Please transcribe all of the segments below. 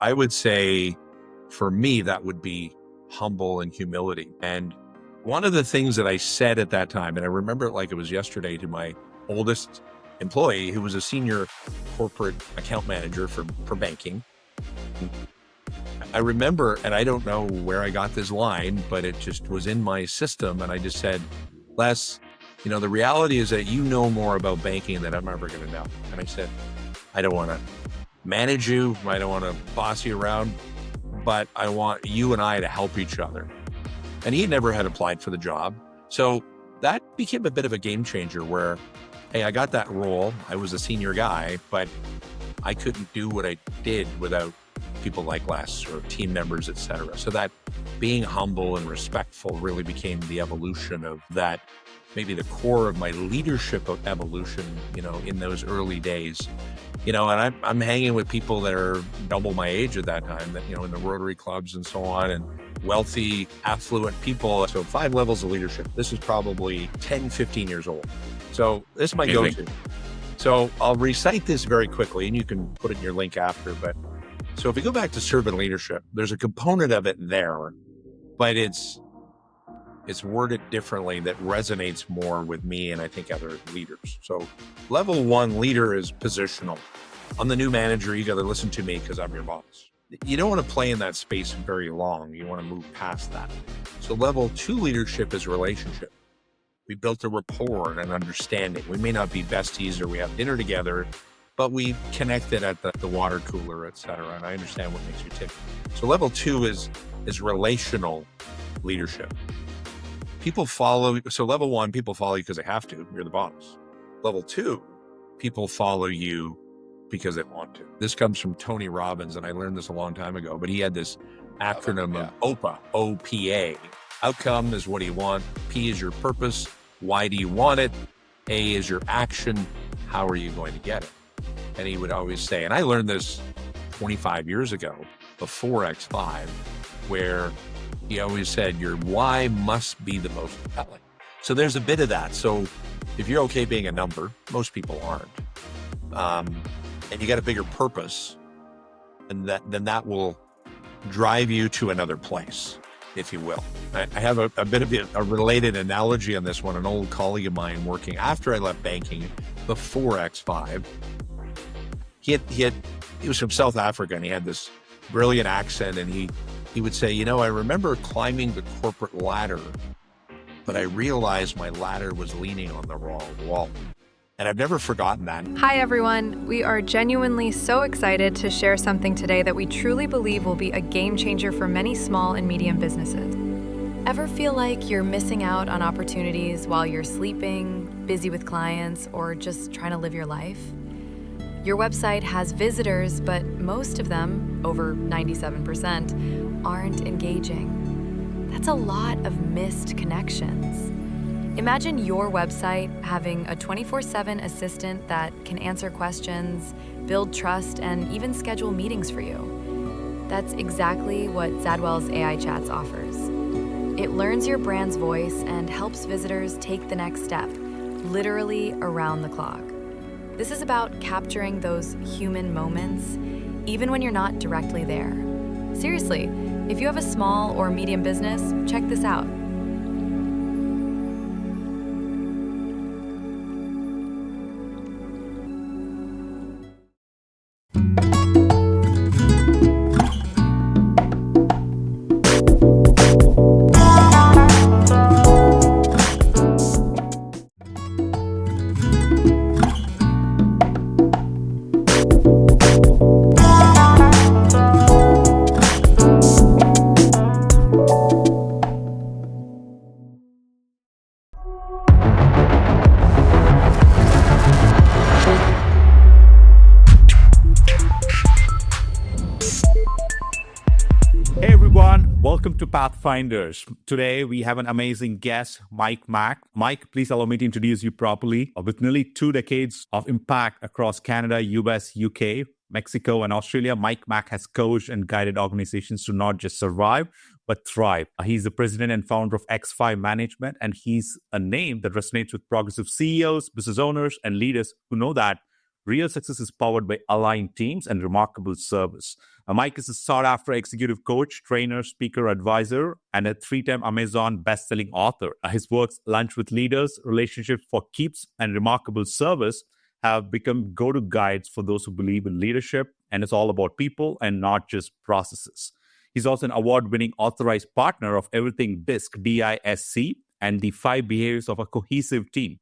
I would say for me, that would be humble and humility. And one of the things that I said at that time, and I remember it like it was yesterday, to my oldest employee, who was a senior corporate account manager for banking. I remember, and I don't know where I got this line, but it just was in my system. And I just said, Les, the reality is that you know more about banking than I'm ever going to know. And I said, I don't want to manage you. I don't want to boss you around, but I want you and I to help each other. And he never had applied for the job. So that became a bit of a game changer where, hey, I got that role. I was a senior guy, but I couldn't do what I did without people like Les or team members, et cetera. So that being humble and respectful really became the evolution of that, maybe the core of my leadership of evolution, in those early days. And I'm hanging with people that are double my age at that time, that, in the Rotary clubs and so on, and wealthy, affluent people. So 5 levels of leadership. This is probably 10, 15 years old. So this is my go-to. So I'll recite this very quickly, and you can put it in your link after. But so if we go back to servant leadership, there's a component of it there, but it's worded differently that resonates more with me and I think other leaders. So level 1 leader is positional. I'm the new manager. You got to listen to me because I'm your boss. You don't want to play in that space very long. You want to move past that. So level 2 leadership is relationship. We built a rapport and an understanding. We may not be besties or we have dinner together, but we connected at the water cooler, et cetera. And I understand what makes you tick. So level 2 is relational leadership. People follow. So level 1, people follow you because they have to. You're the boss. Level 2, people follow you because they want to. This comes from Tony Robbins, and I learned this a long time ago, but he had this acronym of OPA, O-P-A. Outcome is what do you want? P is your purpose. Why do you want it? A is your action. How are you going to get it? And he would always say, and I learned this 25 years ago, before X5, where he always said, your why must be the most compelling. So there's a bit of that. So if you're okay being a number, most people aren't. And you got a bigger purpose, and then that will drive you to another place, if you will. I have a bit of a related analogy on this one. An old colleague of mine working after I left banking before X5, he was from South Africa, and he had this brilliant accent, and he would say, I remember climbing the corporate ladder, but I realized my ladder was leaning on the wrong wall. And I've never forgotten that. Hi, everyone. We are genuinely so excited to share something today that we truly believe will be a game changer for many small and medium businesses. Ever feel like you're missing out on opportunities while you're sleeping, busy with clients, or just trying to live your life? Your website has visitors, but most of them, over 97%, aren't engaging. That's a lot of missed connections. Imagine your website having a 24/7 assistant that can answer questions, build trust, and even schedule meetings for you. That's exactly what Zadwell's AI Chats offers. It learns your brand's voice and helps visitors take the next step, literally around the clock. This is about capturing those human moments, even when you're not directly there. Seriously, if you have a small or medium business, check this out. Welcome to Pathfinders. Today, we have an amazing guest, Mack. Mike, please allow me to introduce you properly. With nearly 2 decades of impact across Canada, US, UK, Mexico, and Australia, Mack has coached and guided organizations to not just survive, but thrive. He's the president and founder of X5 Management, and he's a name that resonates with progressive CEOs, business owners, and leaders who know that Real success is powered by aligned teams and remarkable service. Mike is a sought-after executive coach, trainer, speaker, advisor, and a three-time Amazon best-selling author. His works, Lunch with Leaders, Relationships for Keeps, and Remarkable Service, have become go-to guides for those who believe in leadership, and it's all about people and not just processes. He's also an award-winning authorized partner of Everything DISC, DISC, and the 5 behaviors of a cohesive team,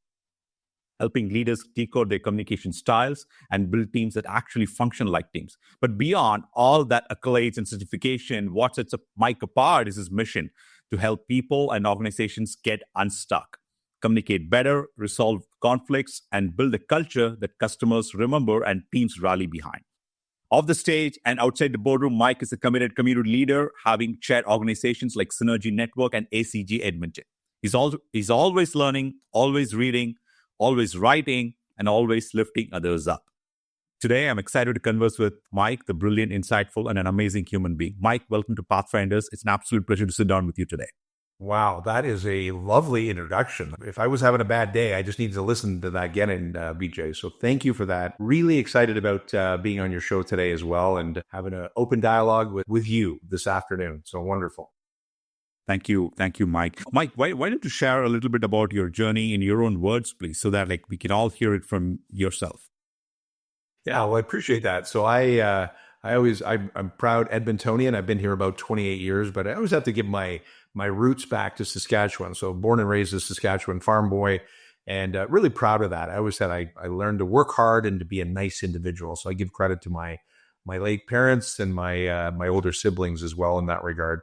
helping leaders decode their communication styles and build teams that actually function like teams. But beyond all that accolades and certification, what sets Mike apart is his mission to help people and organizations get unstuck, communicate better, resolve conflicts, and build a culture that customers remember and teams rally behind. Off the stage and outside the boardroom, Mike is a committed community leader, having chaired organizations like Synergy Network and ACG Edmonton. He's always learning, always reading, always writing, and always lifting others up. Today, I'm excited to converse with Mike, the brilliant, insightful, and an amazing human being. Mike, welcome to Pathfinders. It's an absolute pleasure to sit down with you today. Wow, that is a lovely introduction. If I was having a bad day, I just need to listen to that again, BJ. So thank you for that. Really excited about being on your show today as well and having an open dialogue with you this afternoon. So wonderful. Thank you, Mike. Mike, why don't you share a little bit about your journey in your own words, please, so that we can all hear it from yourself. Yeah, well, I appreciate that. So I'm proud Edmontonian. I've been here about 28 years, but I always have to give my roots back to Saskatchewan. So born and raised a Saskatchewan farm boy, and really proud of that. I always said I learned to work hard and to be a nice individual. So I give credit to my late parents and my older siblings as well in that regard.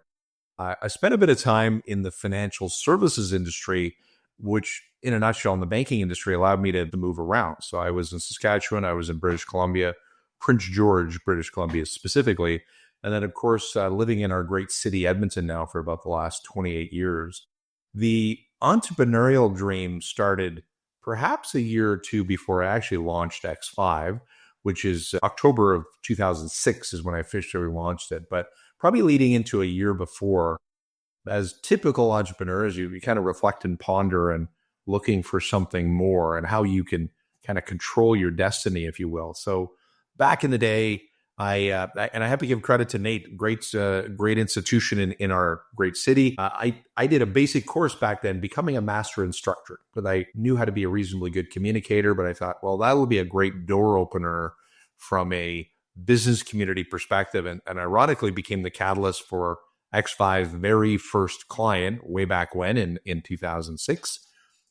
I spent a bit of time in the financial services industry, which in a nutshell, in the banking industry, allowed me to move around. So I was in Saskatchewan, I was in British Columbia, Prince George, British Columbia specifically. And then, of course, living in our great city, Edmonton, now for about the last 28 years. The entrepreneurial dream started perhaps a year or two before I actually launched X5, which is October of 2006 is when I officially launched it. But probably leading into a year before, as typical entrepreneurs, you kind of reflect and ponder and looking for something more and how you can kind of control your destiny, if you will. So back in the day, I have to give credit to Nate, great institution in our great city. I did a basic course back then, becoming a master instructor, but I knew how to be a reasonably good communicator. But I thought, well, that will be a great door opener from a business community perspective, and ironically became the catalyst for X5's very first client way back when in 2006.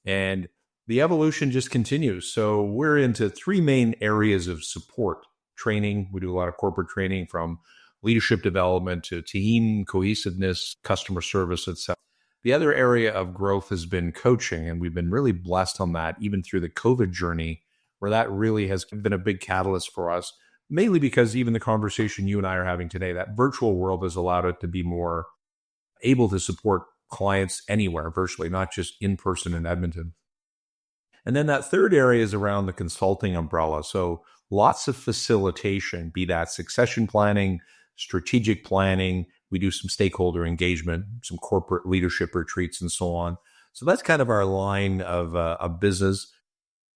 And the evolution just continues. So we're into 3 main areas of support. Training. We do a lot of corporate training, from leadership development to team cohesiveness, customer service, etc. The other area of growth has been coaching, and we've been really blessed on that, even through the COVID journey, where that really has been a big catalyst for us, mainly because even the conversation you and I are having today, that virtual world has allowed it to be more able to support clients anywhere virtually, not just in person in Edmonton. And then that third area is around the consulting umbrella. So lots of facilitation, be that succession planning, strategic planning. We do some stakeholder engagement, some corporate leadership retreats, and so on. So that's kind of our line of business.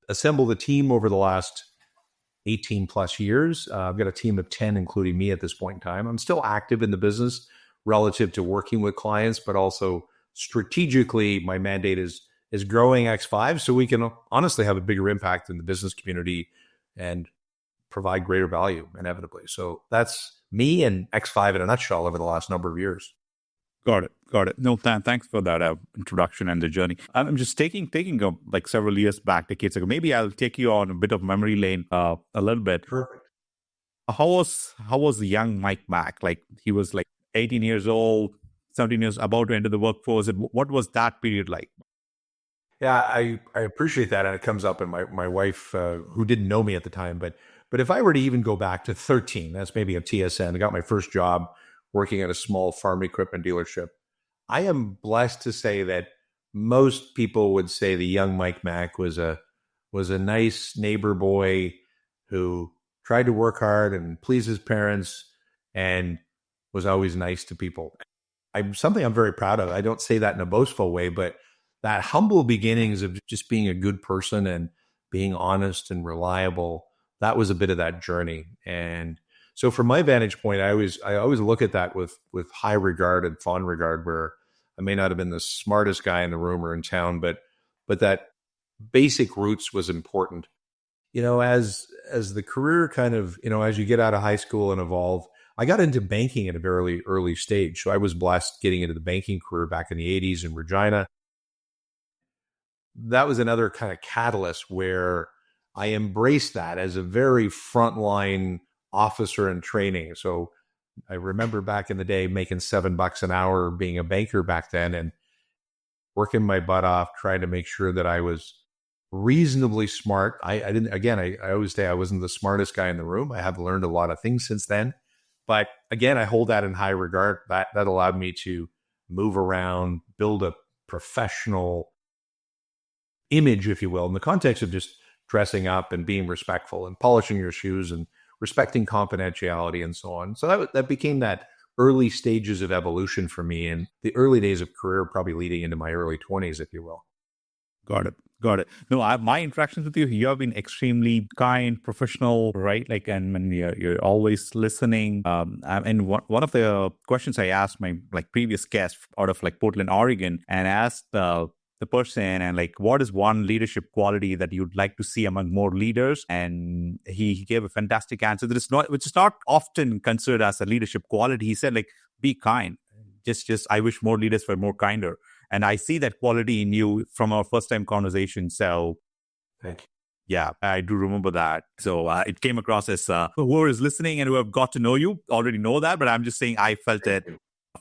Assembled a team over the last 18 plus years. I've got a team of 10, including me at this point in time. I'm still active in the business relative to working with clients, but also strategically, my mandate is growing X5 so we can honestly have a bigger impact in the business community and provide greater value inevitably. So that's me and X5 in a nutshell over the last number of years. Got it. No, thanks for that introduction and the journey. I'm just taking several years back, decades ago. Maybe I'll take you on a bit of memory lane a little bit. Perfect. How was the young Mike Mack? He was 18 years old, 17 years, about to enter the workforce. What was that period like? Yeah, I appreciate that. And it comes up in my wife, who didn't know me at the time. But if I were to even go back to 13, that's maybe a TSN, I got my first job working at a small farm equipment dealership. I am blessed to say that most people would say the young Mike Mack was a nice neighbor boy who tried to work hard and please his parents and was always nice to people. Something I'm very proud of. I don't say that in a boastful way, but that humble beginnings of just being a good person and being honest and reliable that was a bit of that journey. And so from my vantage point, I always look at that with high regard and fond regard, where I may not have been the smartest guy in the room or in town, but that basic roots was important. As the career kind of, as you get out of high school and evolve, I got into banking at a very early stage. So I was blessed getting into the banking career back in the 80s in Regina. That was another kind of catalyst where I embraced that as a very frontline officer in training. So I remember back in the day making $7 an hour being a banker back then, and working my butt off, trying to make sure that I was reasonably smart. I didn't, again, I always say I wasn't the smartest guy in the room. I have learned a lot of things since then. But again, I hold that in high regard. That allowed me to move around, build a professional image, if you will, in the context of just dressing up and being respectful and polishing your shoes and respecting confidentiality and so on. So that became that early stages of evolution for me, and the early days of career, probably leading into my early 20s, if you will. Got it. No, my interactions with you, you have been extremely kind, professional, right? Like, and when you're always listening. And one of the questions I asked my previous guest out of Portland, Oregon, and asked the person, and what is one leadership quality that you'd like to see among more leaders? And he gave a fantastic answer which is not often considered as a leadership quality. He said, be kind. Just I wish more leaders were more kinder. And I see that quality in you from our first time conversation. So thank you. Yeah, I do remember that. So it came across as whoever is listening and who have got to know you already know that, but I'm just saying I felt it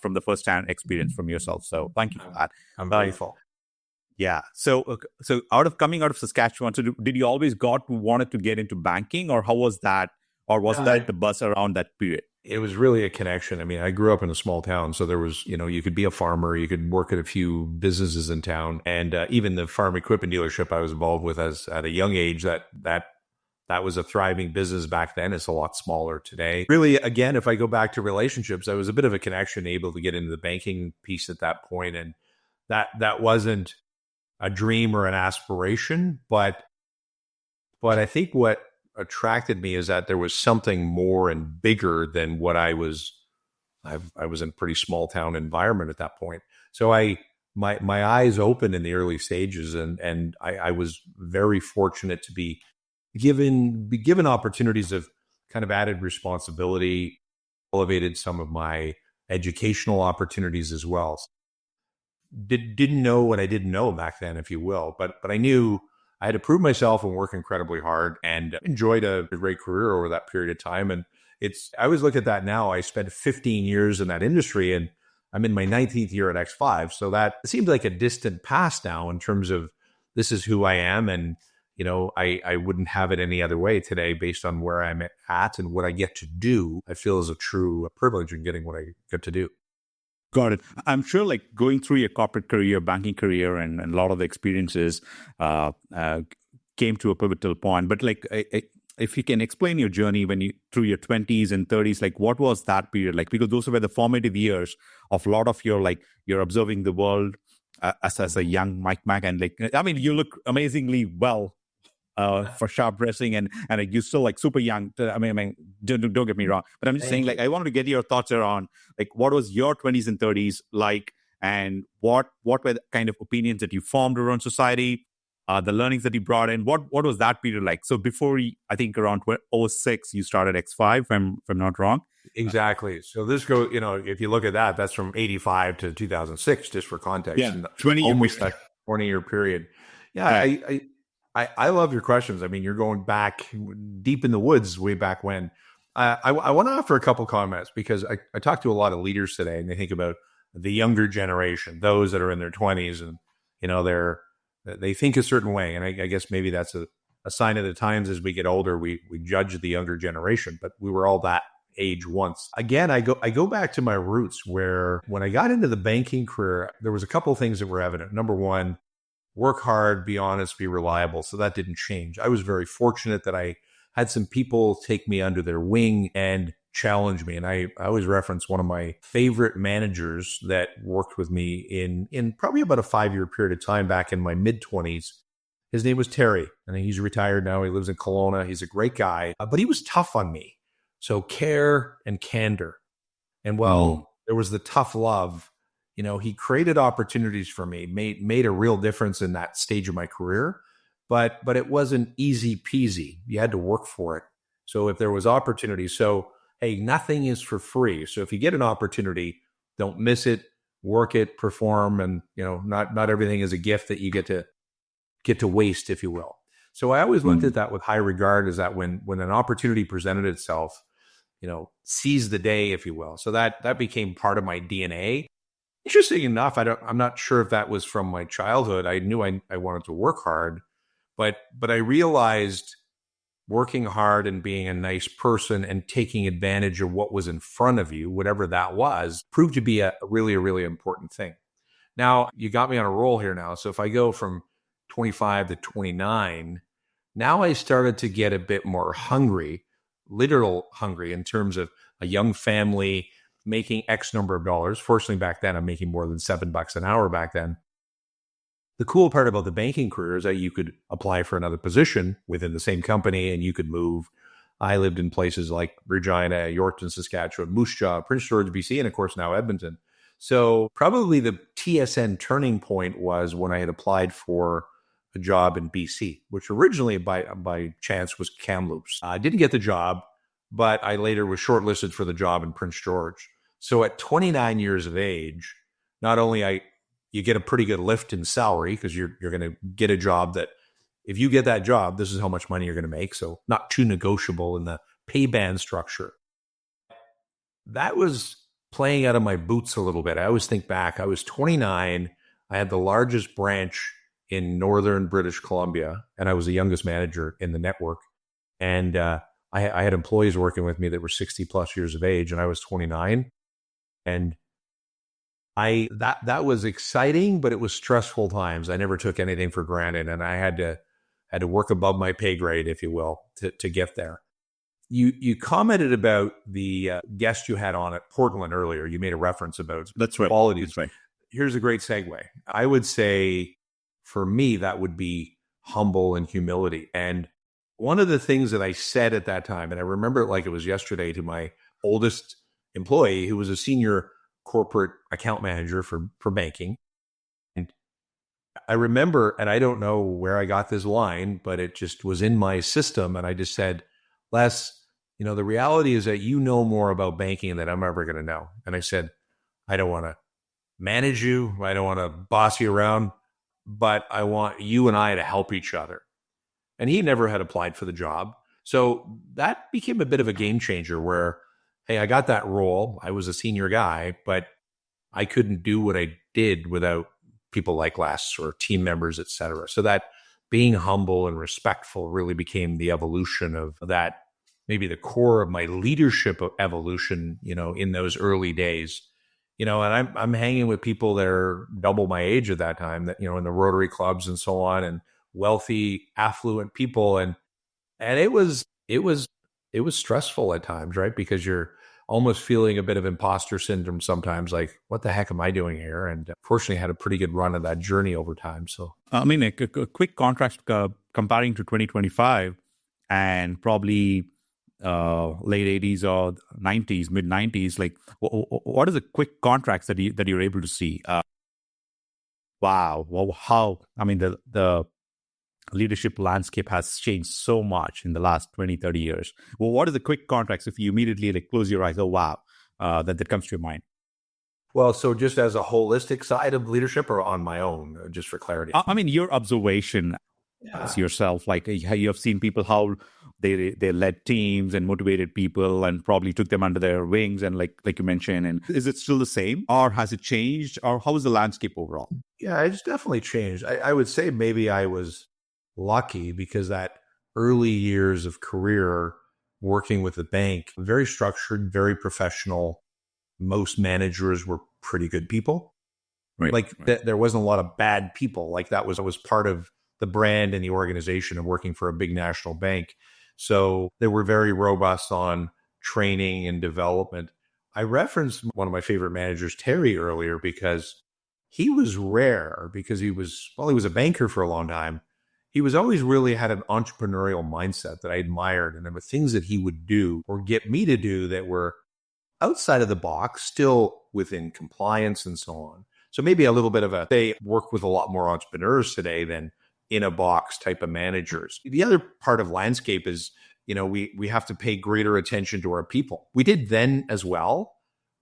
from the first hand experience from yourself. So thank you for that. I'm grateful. Yeah. So coming out of Saskatchewan, so did you always wanted to get into banking, or how was that? Or was that the buzz around that period? It was really a connection. I mean, I grew up in a small town, so there was, you could be a farmer, you could work at a few businesses in town, and even the farm equipment dealership I was involved with at a young age, that was a thriving business back then. It's a lot smaller today. Really, again, if I go back to relationships, I was a bit of a connection, able to get into the banking piece at that point, and that wasn't a dream or an aspiration, but I think what attracted me is that there was something more and bigger than what I was in a pretty small town environment at that point. So my eyes opened in the early stages, and I was very fortunate to be given opportunities of kind of added responsibility, elevated some of my educational opportunities as well. Didn't know what I didn't know back then, if you will, but I knew I had to prove myself and work incredibly hard, and enjoyed a great career over that period of time. And I always look at that now. I spent 15 years in that industry, and I'm in my 19th year at X5. So that seems like a distant past now in terms of this is who I am. And, I wouldn't have it any other way today based on where I'm at and what I get to do. I feel is a true privilege in getting what I get to do. Got it. I'm sure going through your corporate career, banking career, and a lot of the experiences came to a pivotal point. But if you can explain your journey through your 20s and 30s, what was that period like? Because those were the formative years of a lot of your, you're observing the world as a young Mike Mack. And you look amazingly well for sharp dressing, and you still super young. Don't get me wrong, but I'm just saying I wanted to get your thoughts around what was your 20s and 30s like, and what were the kind of opinions that you formed around society, the learnings that you brought in. What was that period like? So before, I think around 2006, you started X5, if I'm not wrong. Exactly. So this goes, if you look at that's from 85 to 2006, just for context. Yeah, 20-year period. Yeah, yeah. I love your questions. You're going back deep in the woods way back when. I want to offer a couple comments, because I talk to a lot of leaders today, and they think about the younger generation, those that are in their 20s, and they think a certain way. And I guess maybe that's a sign of the times. As we get older, we judge the younger generation, but we were all that age once. Again, I go back to my roots, where when I got into the banking career, there was a couple of things that were evident. Number one, work hard, be honest, be reliable. So that didn't change. I was very fortunate that I had some people take me under their wing and challenge me. And I always reference one of my favorite managers that worked with me in probably about a 5-year period of time back in my mid-20s. His name was Terry, and he's retired now. He lives in Kelowna. He's a great guy, but he was tough on me. So care and candor. And there was the tough love. He created opportunities for me, made a real difference in that stage of my career, but it wasn't easy peasy. You had to work for it. So if there was opportunity, hey, nothing is for free. So if you get an opportunity, don't miss it, work it, perform, and not everything is a gift that you get to waste, if you will. So I always looked at that with high regard, is that when an opportunity presented itself, seize the day, if you will. So that became part of my DNA. Interesting enough, I'm not sure if that was from my childhood. I knew I wanted to work hard, but I realized working hard and being a nice person and taking advantage of what was in front of you, whatever that was, proved to be a really important thing. Now, you got me on a roll here now. So if I go from 25 to 29, now I started to get a bit more hungry, literal hungry, in terms of a young family, making X number of dollars. Fortunately, back then, I'm making more than $7 an hour back then. The cool part about the banking career is that you could apply for another position within the same company and you could move. I lived in places like Regina, Yorkton, Saskatchewan, Moose Jaw, Prince George, BC, and of course now Edmonton. So probably the TSN turning point was when I had applied for a job in BC, which originally by chance was Kamloops. I didn't get the job, but I later was shortlisted for the job in Prince George. So at 29 years of age, not only you get a pretty good lift in salary because you're going to get a job that if you get that job, this is how much money you're going to make. So not too negotiable in the pay band structure. That was playing out of my boots a little bit. I always think back. I was 29. I had the largest branch in northern British Columbia, and I was the youngest manager in the network. And I had employees working with me that were 60 plus years of age, and I was 29. And that was exciting, but it was stressful times. I never took anything for granted, and I had to work above my pay grade, if you will, to get there. You commented about the guest you had on at Portland earlier. You made a reference about qualities. That's right. Here's a great segue. I would say for me, that would be humble and humility. And one of the things that I said at that time, and I remember it like it was yesterday, to my oldest employee, who was a senior corporate account manager for banking. And I remember, and I don't know where I got this line, but it just was in my system. And I just said, Les, the reality is that you know more about banking than I'm ever going to know. And I said, I don't want to manage you. I don't want to boss you around, but I want you and I to help each other. And he never had applied for the job. So that became a bit of a game changer where, hey, I got that role. I was a senior guy, but I couldn't do what I did without people like Les or team members, et cetera. So that being humble and respectful really became the evolution of that, maybe the core of my leadership of evolution, in those early days. And I'm hanging with people that are double my age at that time, that, in the Rotary clubs and so on, and wealthy, affluent people. And it was stressful at times, right? Because you're almost feeling a bit of imposter syndrome sometimes, like, what the heck am I doing here? And fortunately, I had a pretty good run of that journey over time. So, I mean, a quick contrast comparing to 2025 and probably late 80s or 90s, mid 90s, like what are the quick contracts that you're able to see? Wow. Well, how, I mean, the leadership landscape has changed so much in the last 20, 30 years. Well, what are the quick contracts if you immediately close your eyes? Oh, wow. That comes to your mind. Well, so just as a holistic side of leadership or on my own, just for clarity? I mean, your observation as yourself, like you have seen people, how they led teams and motivated people and probably took them under their wings. And like you mentioned, and is it still the same or has it changed, or how is the landscape overall? Yeah, it's definitely changed. I would say maybe I was lucky because that early years of career working with the bank, very structured, very professional. Most managers were pretty good people. Right. There wasn't a lot of bad people. Like that was part of the brand and the organization of working for a big national bank. So they were very robust on training and development. I referenced one of my favorite managers, Terry, earlier because he was rare because he was a banker for a long time. he was always really had an entrepreneurial mindset that I admired. And there were things that he would do or get me to do that were outside of the box, still within compliance and so on. So maybe a little bit of they work with a lot more entrepreneurs today than in a box type of managers. The other part of landscape is, we have to pay greater attention to our people. We did then as well,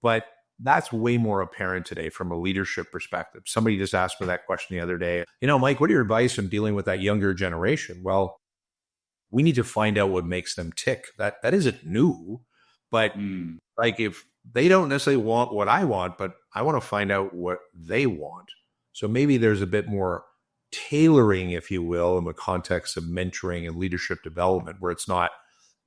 but that's way more apparent today from a leadership perspective. Somebody just asked me that question the other day. Mike, what are your advice on dealing with that younger generation? Well, we need to find out what makes them tick. That isn't new, but like if they don't necessarily want what I want, but I want to find out what they want. So maybe there's a bit more tailoring, if you will, in the context of mentoring and leadership development, where it's not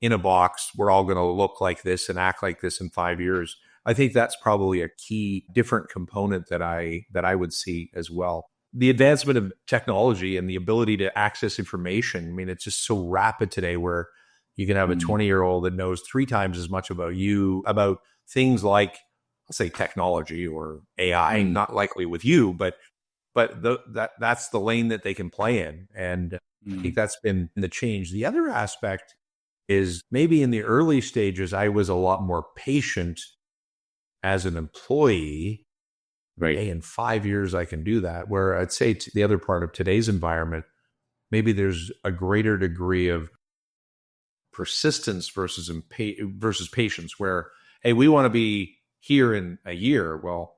in a box, we're all going to look like this and act like this in 5 years. I think that's probably a key different component that I would see as well. The advancement of technology and the ability to access information. I mean, it's just so rapid today where you can have a 20-year-old that knows 3 times as much about you, about things like, let's say, technology or AI, not likely with you, but that's the lane that they can play in. And I think that's been the change. The other aspect is maybe in the early stages, I was a lot more patient as an employee. Right. Hey, in 5 years, I can do that. Where I'd say the other part of today's environment, maybe there's a greater degree of persistence versus patience, where, hey, we want to be here in a year. Well,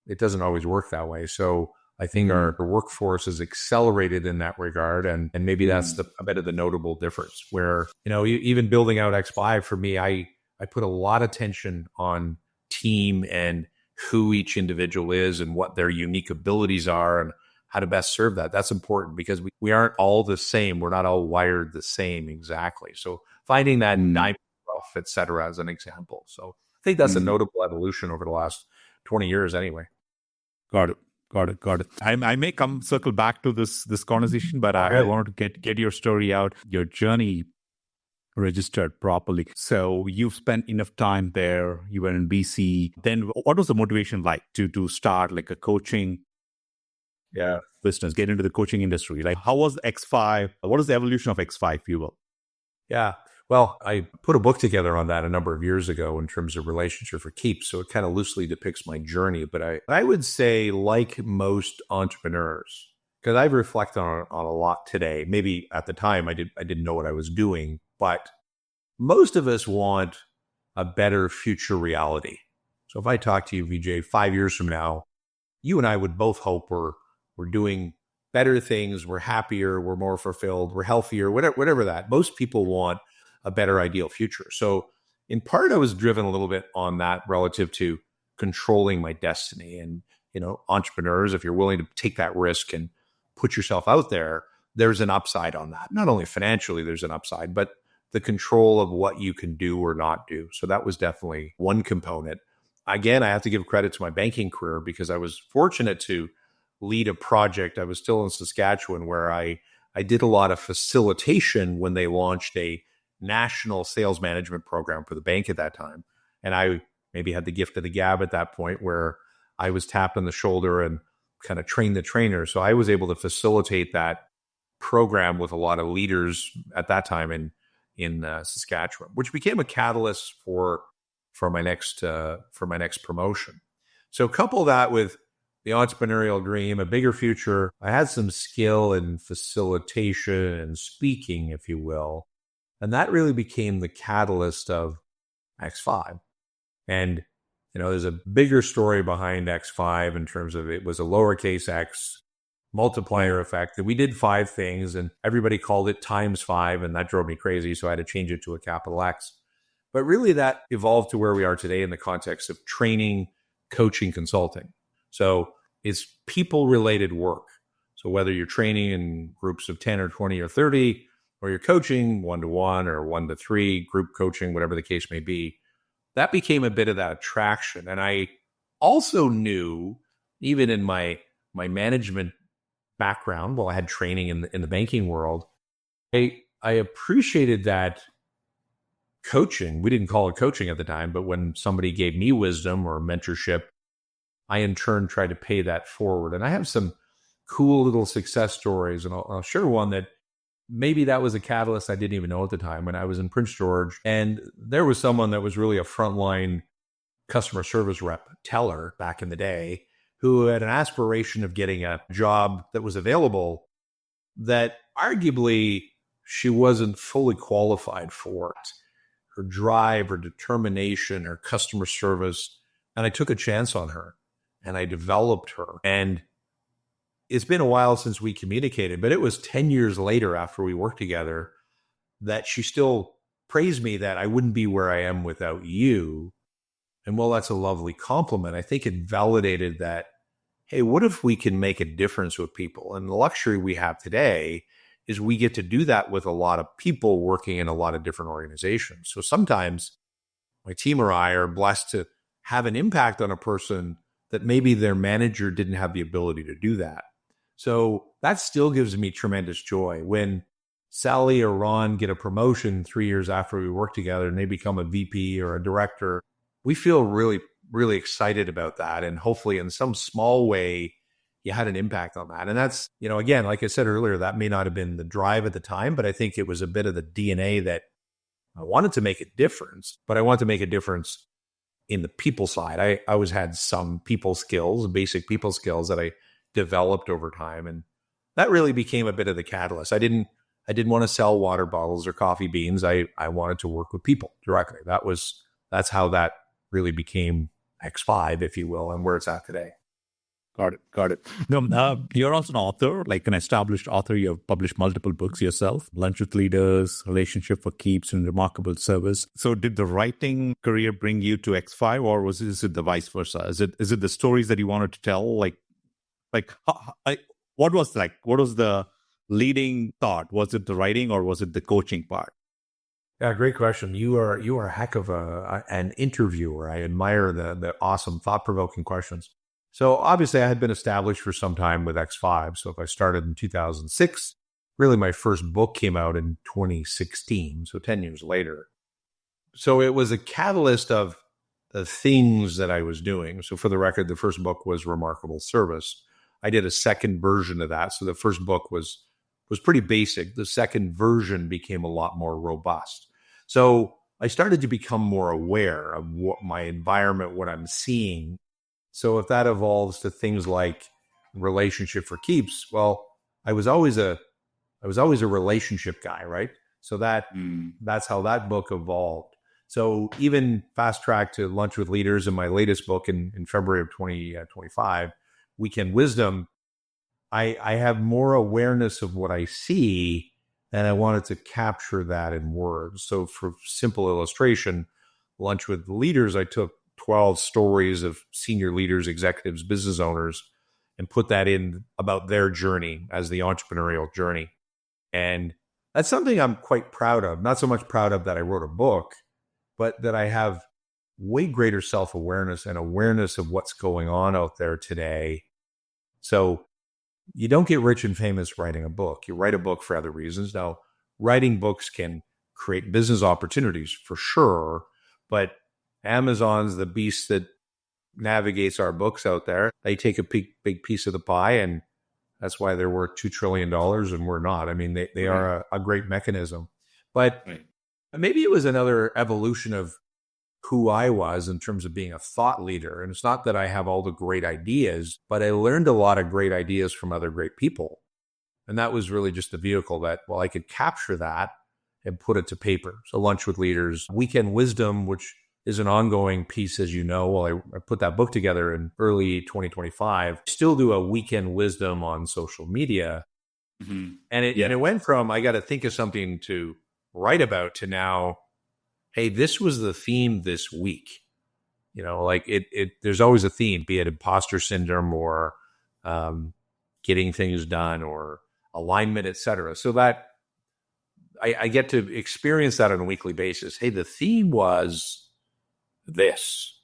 it doesn't always work that way. So I think our workforce is accelerated in that regard. And maybe that's a bit of the notable difference where, even building out X5 for me, I put a lot of attention on team and who each individual is and what their unique abilities are and how to best serve that. That's important because we aren't all the same. We're not all wired the same exactly. So finding that diamond rough, et cetera, as an example. So I think that's a notable evolution over the last 20 years anyway. Got it. I may circle back to this conversation, but I wanted to get your story out, your journey registered properly. So you've spent enough time there. You were in BC. Then what was the motivation like to start like a coaching business, get into the coaching industry? Like how was X5? What is the evolution of X5, if you will? Yeah. Well, I put a book together on that a number of years ago in terms of relationship for keeps. So it kind of loosely depicts my journey. But I would say, like most entrepreneurs, because I've reflected on a lot today. Maybe at the time I didn't know what I was doing, but most of us want a better future reality. So if I talk to you, Vijay, 5 years from now, you and I would both hope we're doing better things, we're happier, we're more fulfilled, we're healthier, whatever that. Most people want a better ideal future. So in part, I was driven a little bit on that relative to controlling my destiny. And, entrepreneurs, if you're willing to take that risk and put yourself out there, there's an upside on that. Not only financially, there's an upside, but the control of what you can do or not do. So that was definitely one component. Again, I have to give credit to my banking career because I was fortunate to lead a project. I was still in Saskatchewan where I did a lot of facilitation when they launched a national sales management program for the bank at that time. And I maybe had the gift of the gab at that point where I was tapped on the shoulder and kind of trained the trainer. So I was able to facilitate that program with a lot of leaders at that time in Saskatchewan, which became a catalyst for my next promotion. So couple that with the entrepreneurial dream, a bigger future. I had some skill in facilitation and speaking, if you will. And that really became the catalyst of X5. And, there's a bigger story behind X5 in terms of it was a lowercase x multiplier effect. And we did 5 things and everybody called it times 5. And that drove me crazy. So I had to change it to a capital X. But really that evolved to where we are today in the context of training, coaching, consulting. So it's people-related work. So whether you're training in groups of 10 or 20 or 30, or you're coaching 1-to-1 or 1-to-3, group coaching, whatever the case may be, that became a bit of that attraction. And I also knew, even in my management background, while I had training in the banking world, I appreciated that coaching. We didn't call it coaching at the time, but when somebody gave me wisdom or mentorship, I in turn tried to pay that forward. And I have some cool little success stories. And I'll share one that maybe that was a catalyst I didn't even know at the time when I was in Prince George. And there was someone that was really a frontline customer service rep teller back in the day who had an aspiration of getting a job that was available that arguably she wasn't fully qualified for it. Her drive, her determination, her customer service. And I took a chance on her and I developed her. And it's been a while since we communicated, but it was 10 years later after we worked together that she still praised me that I wouldn't be where I am without you. And while that's a lovely compliment, I think it validated that, hey, what if we can make a difference with people? And the luxury we have today is we get to do that with a lot of people working in a lot of different organizations. So sometimes my team or I are blessed to have an impact on a person that maybe their manager didn't have the ability to do that. So that still gives me tremendous joy. When Sally or Ron get a promotion 3 years after we work together and they become a VP or a director, we feel really, really excited about that. And hopefully in some small way, you had an impact on that. And that's, again, like I said earlier, that may not have been the drive at the time, but I think it was a bit of the DNA that I wanted to make a difference, but I wanted to make a difference in the people side. I always had some people skills, basic people skills that I developed over time. And that really became a bit of the catalyst. I didn't want to sell water bottles or coffee beans. I wanted to work with people directly. That's how that really became X5, if you will, and where it's at today. Got it. No, you're also an author, like an established author. You have published multiple books yourself, Lunch with Leaders, Relationship for Keeps, and Remarkable Service. So did the writing career bring you to X5, or is it the vice versa? Is it the stories that you wanted to tell? What was the leading thought? Was it the writing or was it the coaching part? Yeah, great question. You are a heck of an interviewer. I admire the awesome, thought-provoking questions. So obviously I had been established for some time with X5. So if I started in 2006, really my first book came out in 2016, so 10 years later. So it was a catalyst of the things that I was doing. So for the record, the first book was Remarkable Service. I did a second version of that. So the first book was pretty basic. The second version became a lot more robust. So I started to become more aware of what my environment, what I'm seeing. So if that evolves to things like Relationship for Keeps, well, I was always a relationship guy, right? So that's how that book evolved. So even fast track to Lunch with Leaders in my latest book in February of 2025, Weekend Wisdom, I have more awareness of what I see, and I wanted to capture that in words. So for simple illustration, Lunch with Leaders, I took 12 stories of senior leaders, executives, business owners, and put that in about their journey as the entrepreneurial journey. And that's something I'm quite proud of. Not so much proud of that I wrote a book, but that I have way greater self-awareness and awareness of what's going on out there today. So you don't get rich and famous writing a book. You write a book for other reasons. Now, writing books can create business opportunities for sure, but Amazon's the beast that navigates our books out there. They take a big piece of the pie, and that's why they're worth $2 trillion and we're not. I mean, they are a great mechanism. But maybe it was another evolution of who I was in terms of being a thought leader. And it's not that I have all the great ideas, but I learned a lot of great ideas from other great people. And that was really just a vehicle that, well, I could capture that and put it to paper. So Lunch with Leaders, Weekend Wisdom, which is an ongoing piece, as you know. Well, I put that book together in early 2025. Still do a Weekend Wisdom on social media. Mm-hmm. And it went from, I got to think of something to write about, to now, hey, this was the theme this week. There's always a theme, be it imposter syndrome or getting things done or alignment, et cetera. So that I get to experience that on a weekly basis. Hey, the theme was this,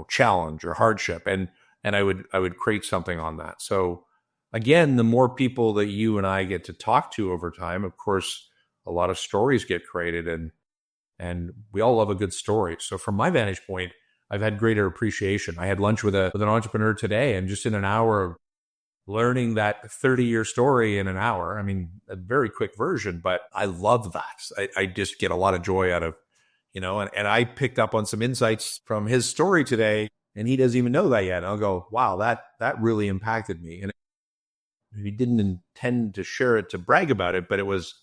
challenge or hardship. And I would create something on that. So again, the more people that you and I get to talk to over time, of course, a lot of stories get created, and we all love a good story. So from my vantage point, I've had greater appreciation. I had lunch with an entrepreneur today, and just in an hour of learning that 30-year story in an hour. I mean, a very quick version, but I love that. I just get a lot of joy out of, and I picked up on some insights from his story today, and he doesn't even know that yet. And I'll go, wow, that really impacted me. And he didn't intend to share it to brag about it, but it was,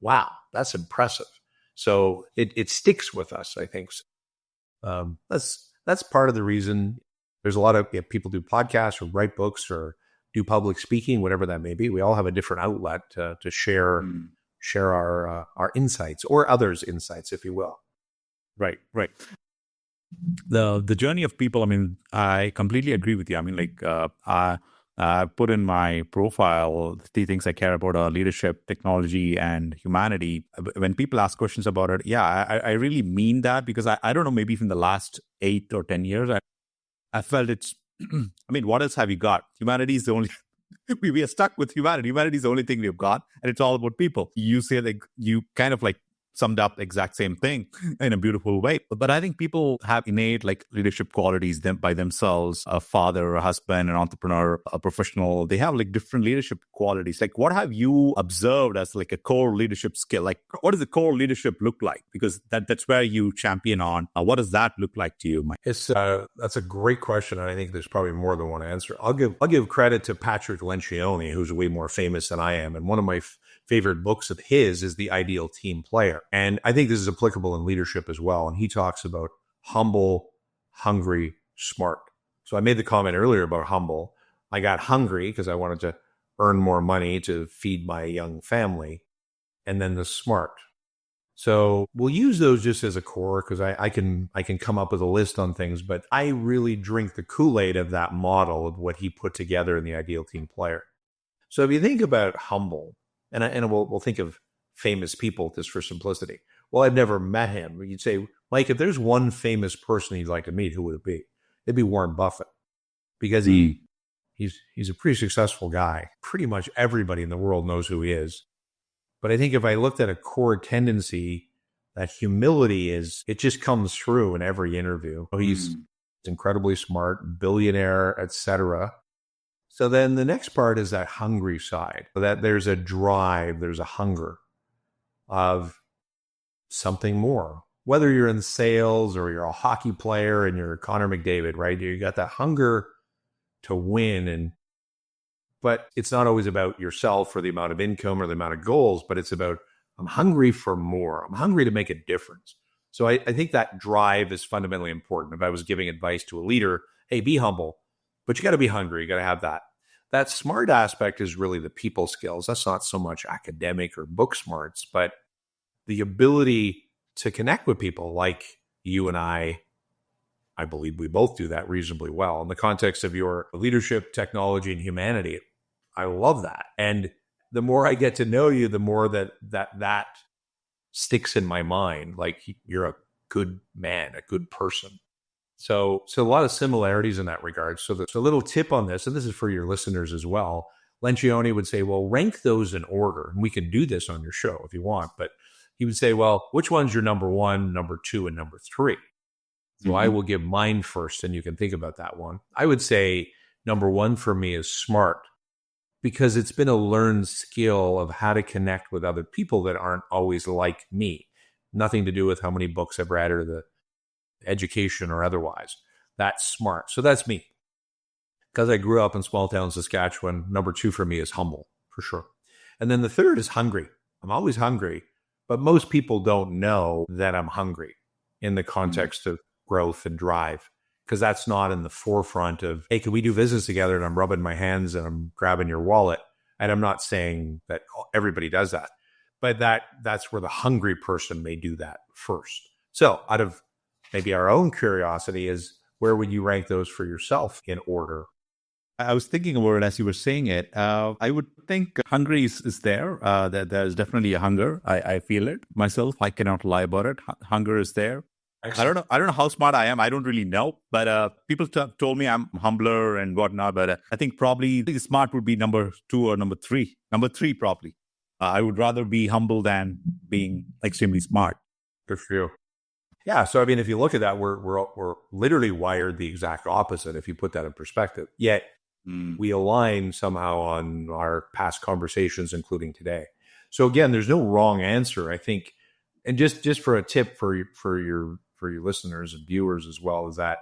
wow, that's impressive. So it sticks with us, I think. That's part of the reason there's a lot of people do podcasts or write books or do public speaking, whatever that may be. We all have a different outlet to share our insights or others' insights, if you will. Right. The journey of people, I mean, I completely agree with you. I mean, like, I put in my profile the things I care about are leadership, technology, and humanity. When people ask questions about it, I really mean that, because I don't know, maybe from the last 8 or 10 years, I felt it's, I mean, what else have you got? Humanity is the only, we are stuck with humanity. Humanity is the only thing we've got, and it's all about people. You say that you kind of like summed up the exact same thing in a beautiful way. But I think people have innate like leadership qualities by themselves, a father, a husband, an entrepreneur, a professional. They have like different leadership qualities. Like, what have you observed as like a core leadership skill? Like, what does the core leadership look like? Because that's where you champion on. What does that look like to you, Mike? That's a great question. And I think there's probably more than one answer. I'll give credit to Patrick Lencioni, who's way more famous than I am. And one of my favorite books of his is The Ideal Team Player. And I think this is applicable in leadership as well. And he talks about humble, hungry, smart. So I made the comment earlier about humble. I got hungry because I wanted to earn more money to feed my young family. And then the smart. So we'll use those just as a core, because I can come up with a list on things, but I really drink the Kool-Aid of that model of what he put together in The Ideal Team Player. So if you think about humble, and we'll think of famous people just for simplicity. Well, I've never met him. You'd say, Mike, if there's one famous person you'd like to meet, who would it be? It'd be Warren Buffett, because he's a pretty successful guy. Pretty much everybody in the world knows who he is. But I think if I looked at a core tendency, that humility it just comes through in every interview. He's incredibly smart, billionaire, etc. So then the next part is that hungry side, that there's a drive, there's a hunger of something more. Whether you're in sales or you're a hockey player and you're Connor McDavid, right? You got that hunger to win. But it's not always about yourself or the amount of income or the amount of goals, but it's about, I'm hungry for more. I'm hungry to make a difference. So I think that drive is fundamentally important. If I was giving advice to a leader, hey, be humble. But you got to be hungry. You got to have that. That smart aspect is really the people skills. That's not so much academic or book smarts, but the ability to connect with people like you and I believe we both do that reasonably well. In the context of your leadership, technology, and humanity, I love that. And the more I get to know you, the more that sticks in my mind. Like, you're a good man, a good person. So a lot of similarities in that regard. So a little tip on this, and this is for your listeners as well. Lencioni would say, well, rank those in order. And we can do this on your show if you want. But he would say, well, which one's your number 1, number 2, and number 3? So I will give mine first, and you can think about that one. I would say number 1 for me is smart, because it's been a learned skill of how to connect with other people that aren't always like me. Nothing to do with how many books I've read or the education or otherwise. That's smart. So that's me. Because I grew up in small town Saskatchewan, number 2 for me is humble, for sure. And then the third is hungry. I'm always hungry, but most people don't know that I'm hungry in the context of growth and drive, because that's not in the forefront of, hey, can we do business together? And I'm rubbing my hands and I'm grabbing your wallet. And I'm not saying that everybody does that, but that's where the hungry person may do that first. So out of maybe our own curiosity is, where would you rank those for yourself in order? I was thinking about it as you were saying it. I would think hungry is there. There's definitely a hunger. I feel it myself. I cannot lie about it. Hunger is there. Excellent. I don't know how smart I am. I don't really know. But people told me I'm humbler and whatnot. But I think probably the smart would be number 2 or number 3. Number 3 probably. I would rather be humble than being extremely smart. Good for you. Yeah. So, I mean, if you look at that, we're literally wired the exact opposite if you put that in perspective. Yet we align somehow on our past conversations, including today. So again, there's no wrong answer, I think. And just for a tip for your listeners and viewers as well, is that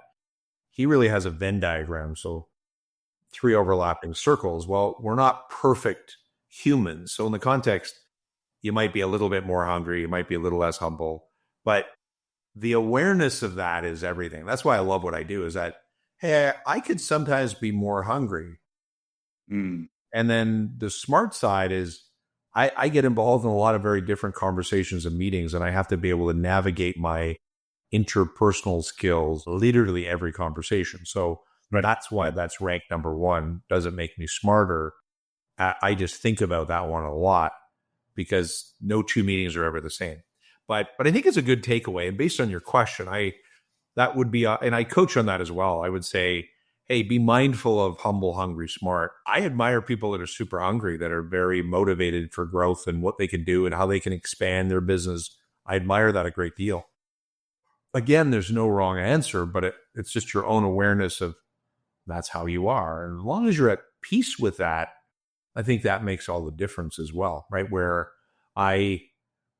he really has a Venn diagram. So 3 overlapping circles. Well, we're not perfect humans. So in the context, you might be a little bit more hungry, you might be a little less humble, but the awareness of that is everything. That's why I love what I do, is that, hey, I could sometimes be more hungry. And then the smart side is I get involved in a lot of very different conversations and meetings, and I have to be able to navigate my interpersonal skills literally every conversation. So that's why that's ranked number 1. Doesn't make me smarter. I just think about that one a lot, because no 2 meetings are ever the same. But I think it's a good takeaway. And based on your question, that would be, and I coach on that as well. I would say, hey, be mindful of humble, hungry, smart. I admire people that are super hungry, that are very motivated for growth and what they can do and how they can expand their business. I admire that a great deal. Again, there's no wrong answer, but it's just your own awareness of that's how you are. And as long as you're at peace with that, I think that makes all the difference as well, right? Where I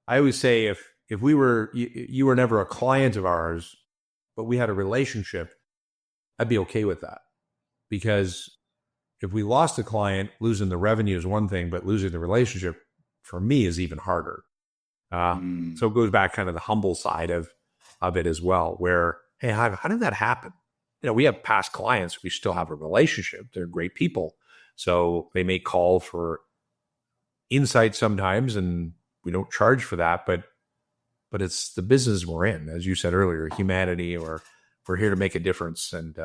always say, if we were, you were never a client of ours, but we had a relationship, I'd be okay with that. Because if we lost a client, losing the revenue is one thing, but losing the relationship for me is even harder. So it goes back kind of the humble side of it as well, where, hey, how did that happen? We have past clients, we still have a relationship. They're great people. So they may call for insight sometimes, and we don't charge for that, but it's the business we're in. As you said earlier, humanity, or we're here to make a difference and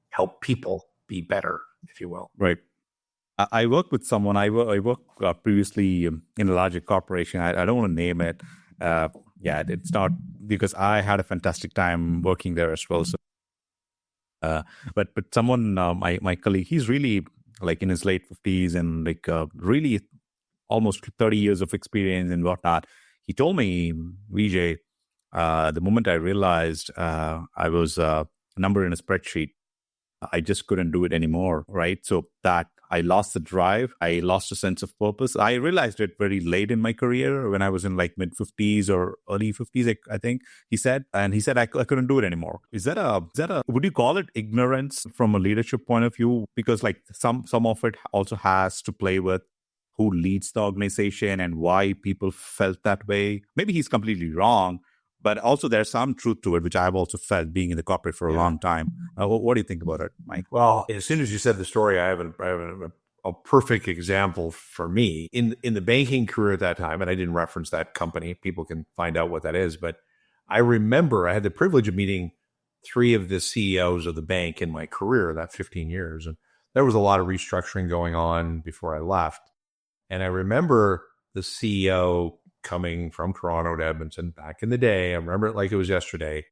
help people be better, if you will. Right. I work with someone. I worked previously in a larger corporation. I don't want to name it. It's not, because I had a fantastic time working there as well. So, but someone, my colleague, he's really like in his late 50s and like really almost 30 years of experience and whatnot. He told me, Vijay, the moment I realized I was a number in a spreadsheet, I just couldn't do it anymore, right? So that I lost the drive. I lost a sense of purpose. I realized it very late in my career, when I was in like mid-50s or early 50s, I think he said. And he said I couldn't do it anymore. Is that a, would you call it ignorance from a leadership point of view? Because like some of it also has to play with who leads the organization and why people felt that way. Maybe he's completely wrong, but also there's some truth to it, which I've also felt being in the corporate for a long time. What do you think about it, Mike? Well, as soon as you said the story, I have a perfect example for me. In the banking career at that time, and I didn't reference that company. People can find out what that is. But I remember I had the privilege of meeting 3 of the CEOs of the bank in my career, that 15 years. And there was a lot of restructuring going on before I left. And I remember the CEO coming from Toronto to Edmonton back in the day. I remember it like it was yesterday.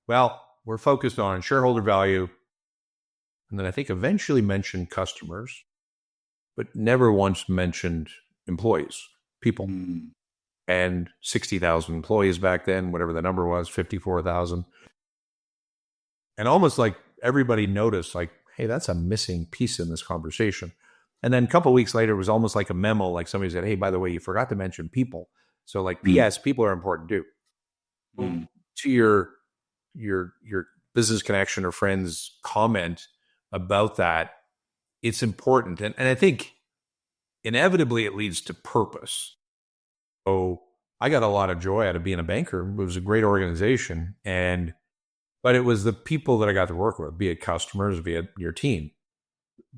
Well, we're focused on shareholder value. And then I think eventually mentioned customers, but never once mentioned employees, people. And 60,000 employees back then, whatever the number was, 54,000. And almost like everybody noticed, like, hey, that's a missing piece in this conversation. And then a couple of weeks later, it was almost like a memo, like somebody said, hey, by the way, you forgot to mention people. So like, P.S., people are important too. To your business connection or friend's comment about that, it's important. And I think inevitably it leads to purpose. So I got a lot of joy out of being a banker. It was a great organization. But it was the people that I got to work with, be it customers, be it your team.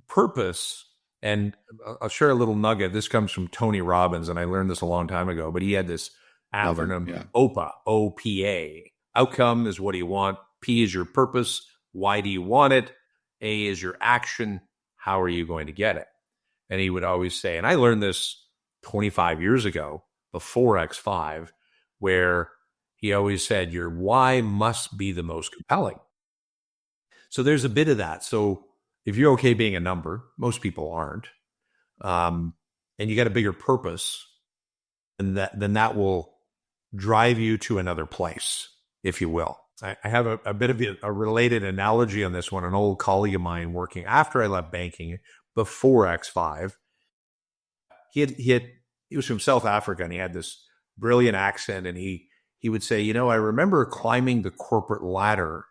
Purpose. And I'll share a little nugget. This comes from Tony Robbins, and I learned this a long time ago, but he had this acronym, OPA, O-P-A. Outcome is what do you want? P is your purpose. Why do you want it? A is your action. How are you going to get it? And he would always say, and I learned this 25 years ago, before X5, where he always said, your why must be the most compelling. So there's a bit of that. So if you're okay being a number, most people aren't, and you got a bigger purpose, and then that will drive you to another place, if you will. I have a bit of a related analogy on this one. An old colleague of mine working after I left banking before X5, he was from South Africa, and he had this brilliant accent, and he would say, I remember climbing the corporate ladder,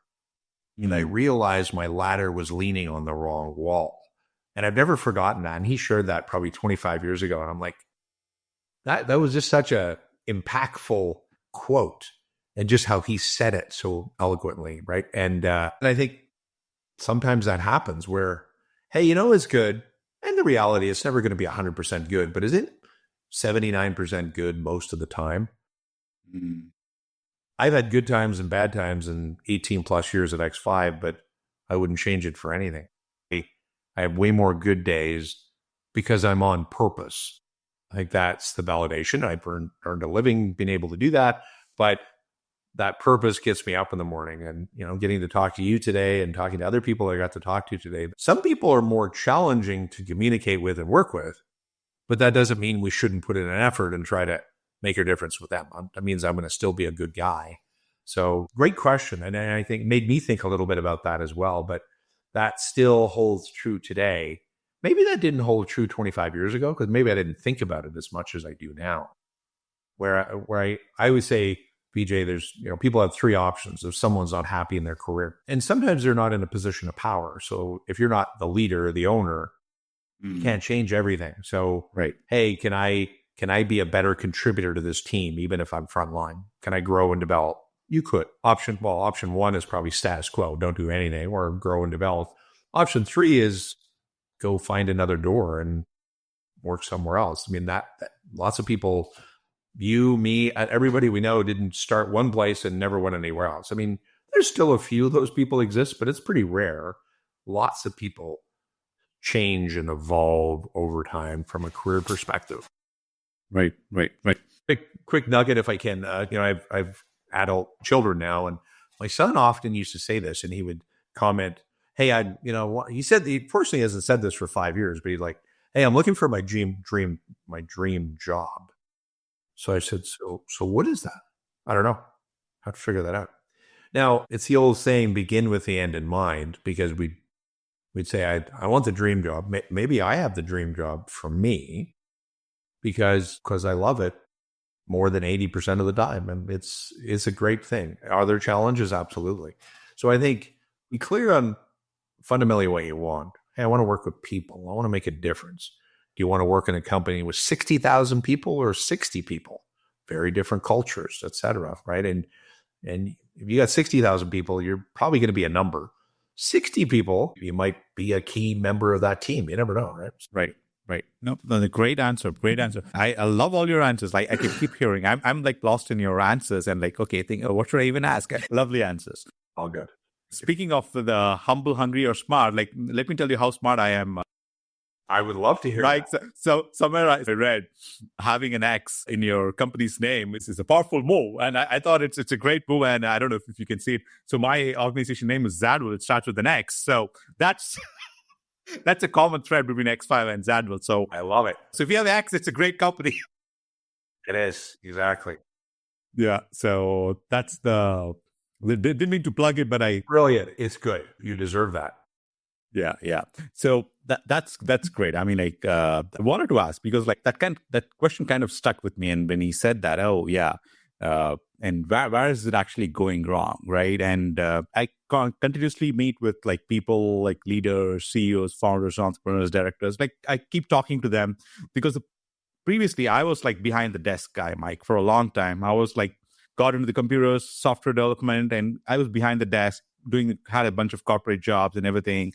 and I realized my ladder was leaning on the wrong wall. And I've never forgotten that. And he shared that probably 25 years ago. And I'm like, that was just such a impactful quote, and just how he said it so eloquently, right? And I think sometimes that happens where, hey, it's good. And the reality is, it's never going to be 100% good, but is it 79% good most of the time? I've had good times and bad times in 18 plus years at X5, but I wouldn't change it for anything. I have way more good days because I'm on purpose. I think that's the validation. I've earned a living being able to do that, but that purpose gets me up in the morning, and, getting to talk to you today and talking to other people I got to talk to today. Some people are more challenging to communicate with and work with, but that doesn't mean we shouldn't put in an effort and try to make a difference with them. That means I'm going to still be a good guy. So great question. And I think made me think a little bit about that as well, but that still holds true today. Maybe that didn't hold true 25 years ago, because maybe I didn't think about it as much as I do now. Where I would say, BJ, there's, people have three options if someone's not happy in their career. And sometimes they're not in a position of power. So if you're not the leader or the owner, you can't change everything. So, right. Hey, can I be a better contributor to this team, even if I'm frontline? Can I grow and develop? You could. Option one is probably status quo. Don't do anything, or grow and develop. Option three is go find another door and work somewhere else. I mean, that lots of people, you, me, everybody we know didn't start one place and never went anywhere else. I mean, there's still a few of those people exist, but it's pretty rare. Lots of people change and evolve over time from a career perspective. Right. Quick nugget, if I can. I've adult children now, and my son often used to say this, and he would comment, "Hey, he said first he hasn't said this for 5 years, but he's like, hey, I'm looking for my dream job." So I said, so what is that? I don't know. How to figure that out. Now, it's the old saying, begin with the end in mind, because we'd say, I want the dream job. Maybe I have the dream job for me because I love it more than 80% of the time. And it's a great thing. Are there challenges? Absolutely. So I think be clear on fundamentally what you want. Hey, I want to work with people. I want to make a difference. Do you want to work in a company with 60,000 people or 60 people? Very different cultures, et cetera, right? And if you got 60,000 people, you're probably going to be a number. 60 people, you might be a key member of that team. You never know, right? Right. No, great answer. I love all your answers. Like, I can keep hearing. I'm like lost in your answers and like, okay, what should I even ask? Lovely answers. All good. Speaking of the humble, hungry, or smart, like, let me tell you how smart I am. I would love to hear that. So somewhere I read having an X in your company's name is a powerful move. And I thought it's a great move. And I don't know if you can see it. So my organization name is Zadwell. It starts with an X. So that's a common thread between X5 and Zadwell. So I love it. So if you have X, it's a great company. It is. Exactly. Yeah. So that's didn't mean to plug it, but brilliant. It's good. You deserve that. Yeah. So that's great. I mean, like, I wanted to ask because like that question kind of stuck with me. And when he said that, and where is it actually going wrong, right? And I continuously meet with like people like leaders, CEOs, founders, entrepreneurs, directors. Like I keep talking to them because previously I was like behind the desk guy, Mike, for a long time. I was like got into the computers, software development, and I was behind the desk had a bunch of corporate jobs and everything.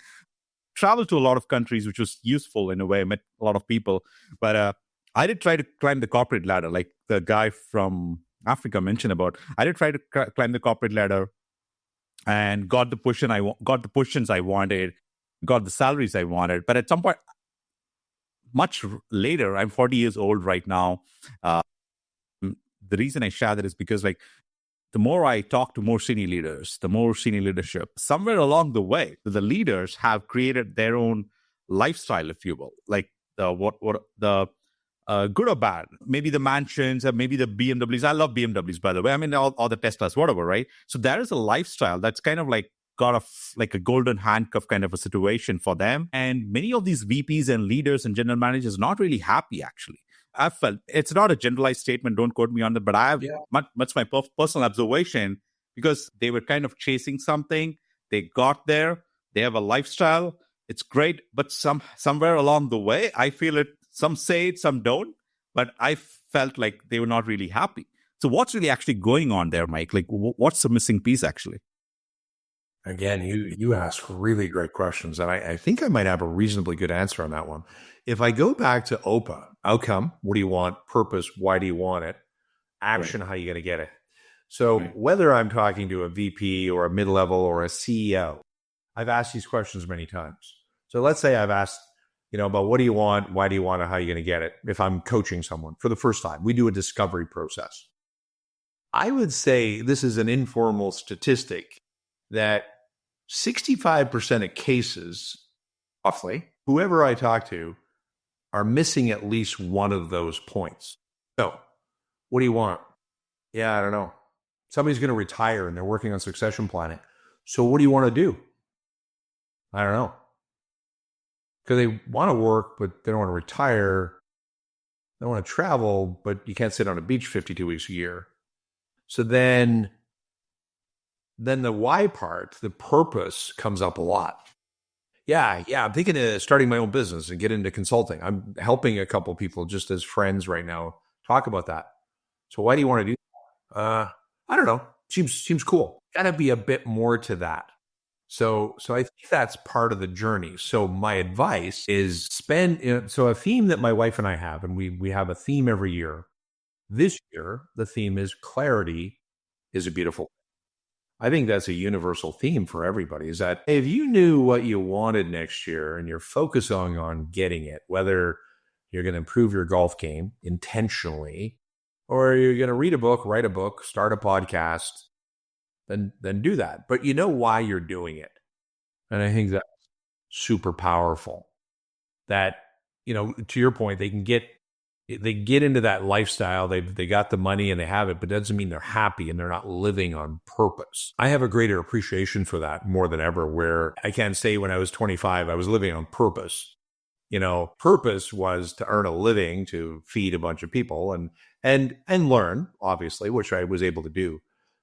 Traveled to a lot of countries, which was useful in a way. Met a lot of people, but I did try to climb the corporate ladder, like the guy from Africa mentioned about. I did try to climb the corporate ladder, and got the positions I wanted, got the salaries I wanted. But at some point, much later, I'm 40 years old right now. The reason I share that is because like the more I talk to more senior leaders, the more senior leadership, somewhere along the way, the leaders have created their own lifestyle, if you will. Like the good or bad. Maybe the mansions, maybe the BMWs. I love BMWs, by the way. I mean, all the Teslas, whatever, right? So there is a lifestyle that's kind of like got like a golden handcuff kind of a situation for them. And many of these VPs and leaders and general managers not really happy, actually. I've felt it's not a generalized statement. Don't quote me on that, but I have much my personal observation because they were kind of chasing something. They got there. They have a lifestyle. It's great, but somewhere along the way, I feel it. Some say it, some don't. But I felt like they were not really happy. So what's really actually going on there, Mike? Like, what's the missing piece actually? Again, you ask really great questions, and I think I might have a reasonably good answer on that one. If I go back to OPA, outcome, what do you want? Purpose, why do you want it? Action, how are you going to get it? So whether I'm talking to a VP or a mid-level or a CEO, I've asked these questions many times. So let's say I've asked, about what do you want? Why do you want it? How are you going to get it? If I'm coaching someone for the first time, we do a discovery process. I would say this is an informal statistic that 65% of cases, roughly, whoever I talk to, are missing at least one of those points. So, what do you want? Yeah, I don't know. Somebody's going to retire and they're working on succession planning. So, what do you want to do? I don't know. Because they want to work, but they don't want to retire. They want to travel, but you can't sit on a beach 52 weeks a year. So then the why part, the purpose, comes up a lot. Yeah, I'm thinking of starting my own business and get into consulting. I'm helping a couple people just as friends right now talk about that. So why do you want to do that? I don't know. Seems cool. Got to be a bit more to that. So I think that's part of the journey. So my advice is so a theme that my wife and I have, and we have a theme every year. This year, the theme is clarity is a beautiful. I think that's a universal theme for everybody, is that if you knew what you wanted next year and you're focusing on getting it, whether you're going to improve your golf game intentionally, or you're going to read a book, write a book, start a podcast, then do that. But you know why you're doing it. And I think that's super powerful. That, to your point, they get into that lifestyle. They got the money and they have it, but it doesn't mean they're happy and they're not living on purpose. I have a greater appreciation for that more than ever, where I can't say when I was 25, I was living on purpose. Purpose was to earn a living, to feed a bunch of people and learn, obviously, which I was able to do.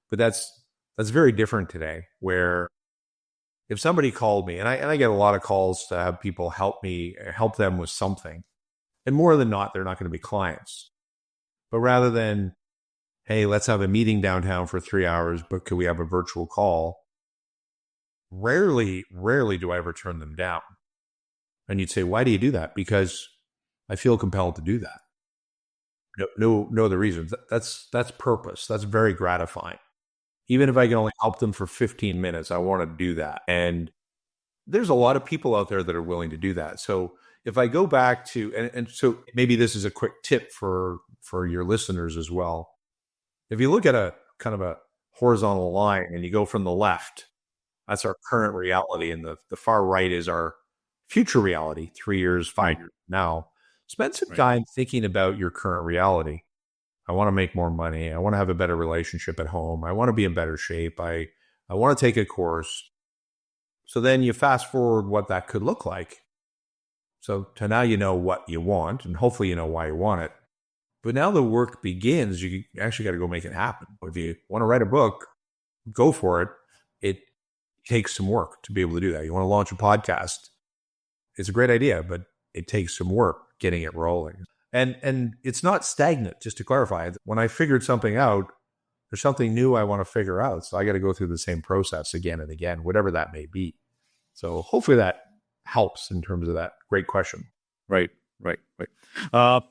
But that's very different today, where if somebody called me, and I get a lot of calls to have people help them with something, and more than not, they're not going to be clients. But rather than, hey, let's have a meeting downtown for 3 hours, but could we have a virtual call? Rarely do I ever turn them down. And you'd say, why do you do that? Because I feel compelled to do that. No other reason. That's purpose. That's very gratifying. Even if I can only help them for 15 minutes, I want to do that. And there's a lot of people out there that are willing to do that. So if I go back to, and so maybe this is a quick tip for your listeners as well. If you look at a kind of a horizontal line and you go from the left, that's our current reality. And the far right is our future reality, 3 years, 5 years now. Spend some time thinking about your current reality. I want to make more money. I want to have a better relationship at home. I want to be in better shape. I want to take a course. So then you fast forward what that could look like. So to now you know what you want, and hopefully you know why you want it. But now the work begins. You actually got to go make it happen. If you want to write a book, go for it. It takes some work to be able to do that. You want to launch a podcast. It's a great idea, but it takes some work getting it rolling. And it's not stagnant, just to clarify. When I figured something out, there's something new I want to figure out. So I got to go through the same process again and again, whatever that may be. So hopefully that helps in terms of that. Great question. Right. Love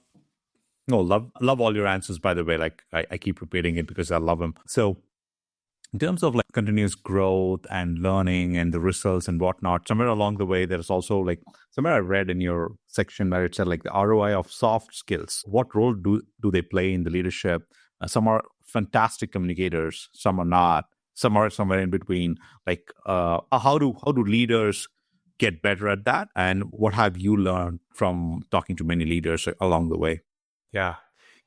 all your answers, by the way. Like I keep repeating it because I love them. So in terms of like continuous growth and learning and the results and whatnot, somewhere along the way, there's also like somewhere I read in your section where it said like the ROI of soft skills. What role do they play in the leadership? Some are fantastic communicators, some are not. Some are somewhere in between. Like how do leaders get better at that? And what have you learned from talking to many leaders along the way? Yeah.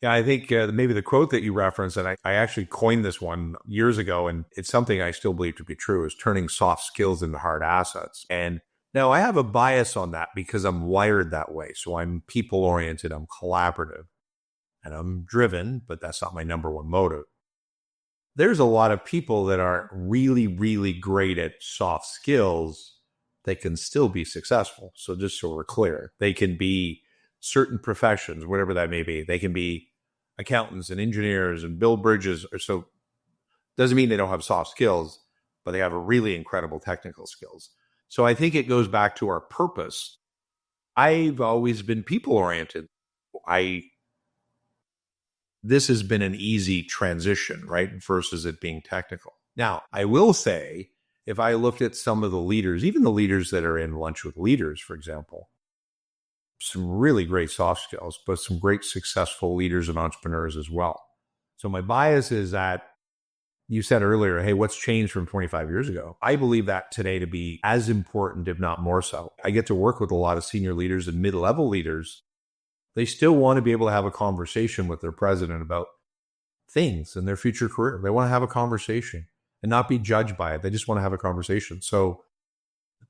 Yeah, I think maybe the quote that you referenced, and I actually coined this one years ago, and it's something I still believe to be true, is turning soft skills into hard assets. And now I have a bias on that because I'm wired that way. So I'm people oriented, I'm collaborative, and I'm driven, but that's not my number one motive. There's a lot of people that are really, really great at soft skills that can still be successful. So just so we're clear, they can be certain professions, whatever that may be. They can be accountants and engineers and build bridges. Or so doesn't mean they don't have soft skills, but they have a really incredible technical skills. So I think it goes back to our purpose. I've always been people oriented. This has been an easy transition, right? Versus it being technical. Now, I will say, if I looked at some of the leaders, even the leaders that are in Lunch with Leaders, for example, some really great soft skills, but some great successful leaders and entrepreneurs as well. So my bias is that you said earlier, hey, what's changed from 25 years ago? I believe that today to be as important, if not more so. I get to work with a lot of senior leaders and mid-level leaders. They still want to be able to have a conversation with their president about things in their future career. They want to have a conversation and not be judged by it. They just want to have a conversation. So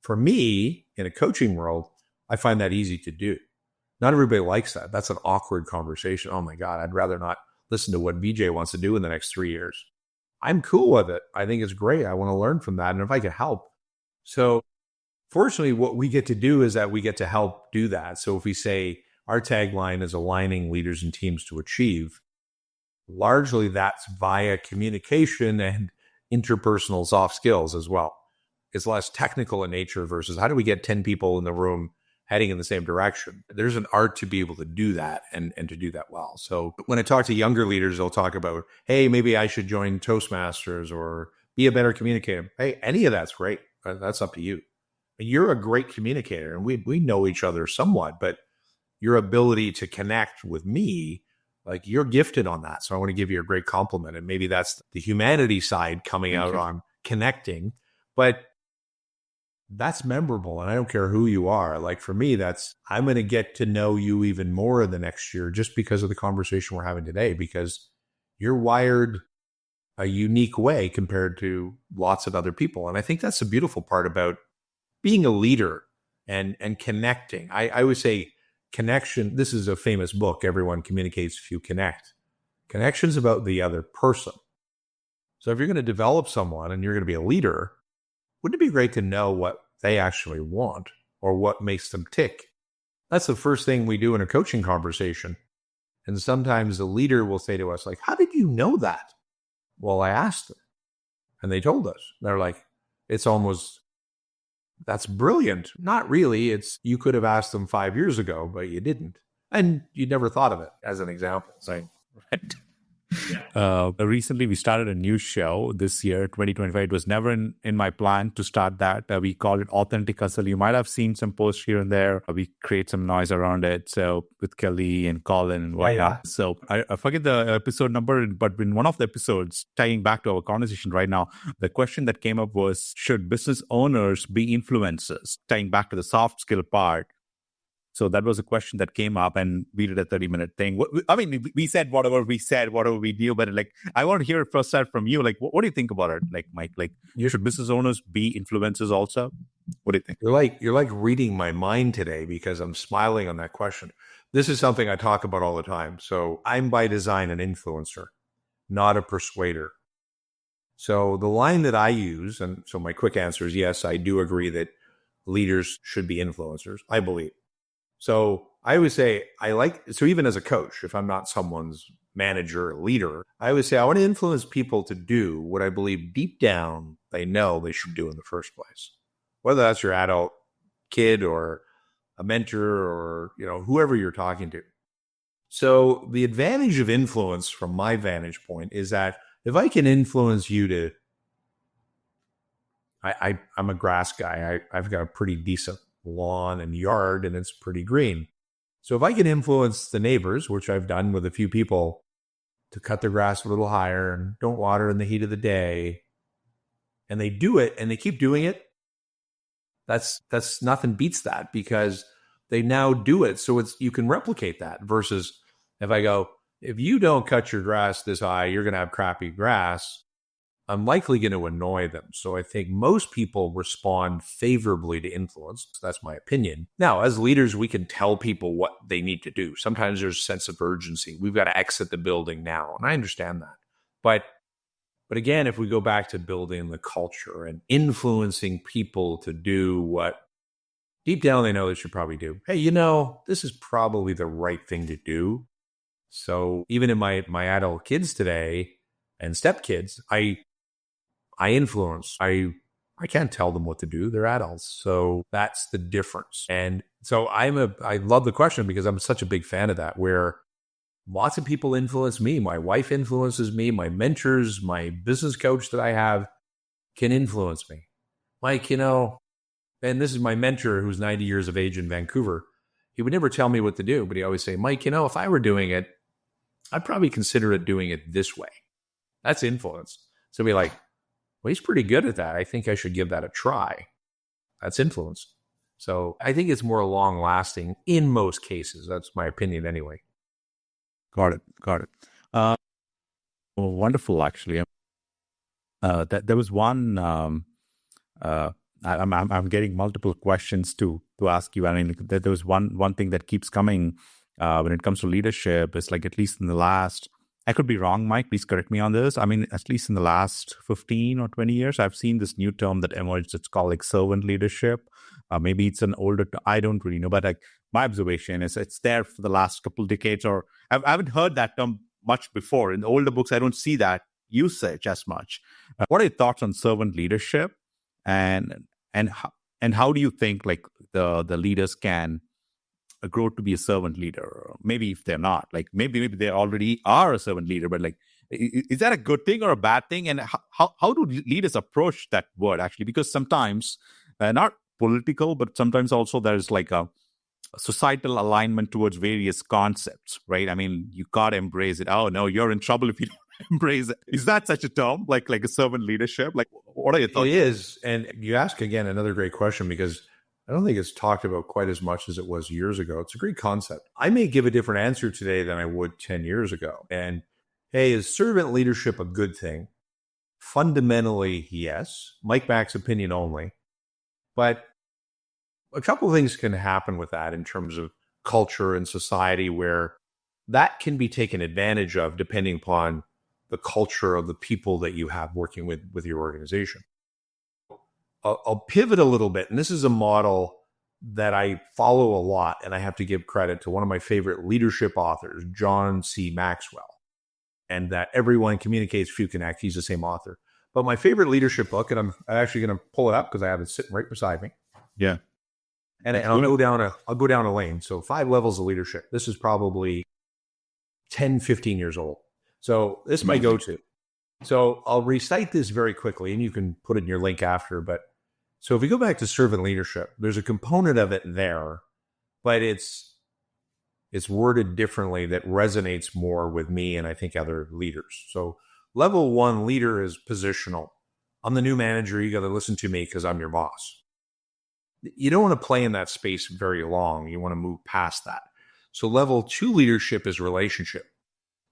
for me, in a coaching world, I find that easy to do. Not everybody likes that. That's an awkward conversation. Oh my God, I'd rather not listen to what VJ wants to do in the next 3 years. I'm cool with it. I think it's great. I want to learn from that. And if I can help. So fortunately, what we get to do is that we get to help do that. So if we say our tagline is aligning leaders and teams to achieve, largely that's via communication and interpersonal soft skills as well. It's less technical in nature versus how do we get 10 people in the room heading in the same direction? There's an art to be able to do that and to do that well. So when I talk to younger leaders, they'll talk about, hey, maybe I should join Toastmasters or be a better communicator. Hey, any of that's great. That's up to you. You're a great communicator, and we know each other somewhat, but your ability to connect with me, like you're gifted on that. So I want to give you a great compliment. And maybe that's the humanity side coming out on connecting, but that's memorable. And I don't care who you are. Like for me, I'm going to get to know you even more the next year just because of the conversation we're having today, because you're wired a unique way compared to lots of other people. And I think that's the beautiful part about being a leader and connecting. I would say connection, this is a famous book, Everyone Communicates If You Connect. Connection's about the other person. So if you're going to develop someone and you're going to be a leader, wouldn't it be great to know what they actually want or what makes them tick? That's the first thing we do in a coaching conversation. And sometimes the leader will say to us, like, how did you know that? Well, I asked them and they told us. They're like, that's brilliant. Not really. You could have asked them 5 years ago, but you didn't. And you never thought of it as an example. Saying, right. Recently, we started a new show this year, 2025. It was never in my plan to start that. We called it Authentic Hustle. You might have seen some posts here and there. We create some noise around it. So with Kelly and Colin and whatnot. Yeah. So I forget the episode number, but in one of the episodes, tying back to our conversation right now, the question that came up was, should business owners be influencers? Tying back to the soft skill part. So that was a question that came up, and we did a 30-minute thing. We said whatever we do, but like, I want to hear it first from you. Like, what do you think about it? Like, Mike, should business owners be influencers also? What do you think? You're like reading my mind today because I'm smiling on that question. This is something I talk about all the time. So I'm by design an influencer, not a persuader. So the line that I use, and so my quick answer is yes, I do agree that leaders should be influencers, I believe. So I always say, so even as a coach, if I'm not someone's manager or leader, I always say I want to influence people to do what I believe deep down they know they should do in the first place. Whether that's your adult kid or a mentor or, whoever you're talking to. So the advantage of influence from my vantage point is that if I can influence you to, I'm a grass guy. I've got a pretty decent lawn and yard, and it's pretty green. So if I can influence the neighbors, which I've done with a few people, to cut their grass a little higher and don't water in the heat of the day, and they do it and they keep doing it, that's nothing beats that, because they now do it. So you can replicate that versus, If I go, if you don't cut your grass this high, you're going to have crappy grass, I'm likely going to annoy them. So I think most people respond favorably to influence. That's my opinion. Now, as leaders, we can tell people what they need to do. Sometimes there's a sense of urgency. We've got to exit the building now. And I understand that. But again, if we go back to building the culture and influencing people to do what deep down they know they should probably do. Hey, this is probably the right thing to do. So even in my adult kids today and stepkids, I influence. I can't tell them what to do. They're adults. So that's the difference. And so I love the question because I'm such a big fan of that, where lots of people influence me. My wife influences me. My mentors, my business coach that I have can influence me. Mike, and this is my mentor who's 90 years of age in Vancouver. He would never tell me what to do, but he always say, Mike, if I were doing it, I'd probably consider doing it this way. That's influence. So be like, well, he's pretty good at that. I think I should give that a try. That's influence. So I think it's more long lasting in most cases. That's my opinion anyway. Got it. Well, wonderful, actually. That there was one. I'm getting multiple questions to ask you. I mean, there was one thing that keeps coming when it comes to leadership. It's like, at least in the last, I could be wrong, Mike, please correct me on this. I mean, at least in the last 15 or 20 years, I've seen this new term that emerged. It's called like servant leadership. Maybe it's an older, I don't really know, but like my observation is it's there for the last couple of decades, or I haven't heard that term much before. In the older books, I don't see that usage as much. What are your thoughts on servant leadership, and how do you think like the leaders can grow to be a servant leader? Or maybe if they're not, like maybe they already are a servant leader, but like, is that a good thing or a bad thing? And how do leaders approach that word actually? Because sometimes, not political, but sometimes also there's like a societal alignment towards various concepts, right? I mean, you gotta embrace it. Oh no, you're in trouble if you don't embrace it. Is that such a term, like a servant leadership? Like, what are your thoughts? It is. And you ask again another great question, because I don't think it's talked about quite as much as it was years ago. It's a great concept. I may give a different answer today than I would 10 years ago. And hey, is servant leadership a good thing? Fundamentally, yes. Mike Mack's opinion only. But a couple of things can happen with that in terms of culture and society, where that can be taken advantage of depending upon the culture of the people that you have working with your organization. I'll pivot a little bit, and this is a model that I follow a lot, and I have to give credit to one of my favorite leadership authors, John C. Maxwell, and that Everyone Communicates, Few Connect. He's the same author. But my favorite leadership book, and I'm actually going to pull it up because I have it sitting right beside me. Yeah. And I'll go down a lane. So 5 levels of leadership. This is probably 10, 15 years old. So this is my go-to. So I'll recite this very quickly, and you can put it in your link after. But so if we go back to servant leadership, there's a component of it there, but it's worded differently that resonates more with me and I think other leaders. So level 1 leader is positional. I'm the new manager. You got to listen to me because I'm your boss. You don't want to play in that space very long. You want to move past that. So level 2 leadership is relationship.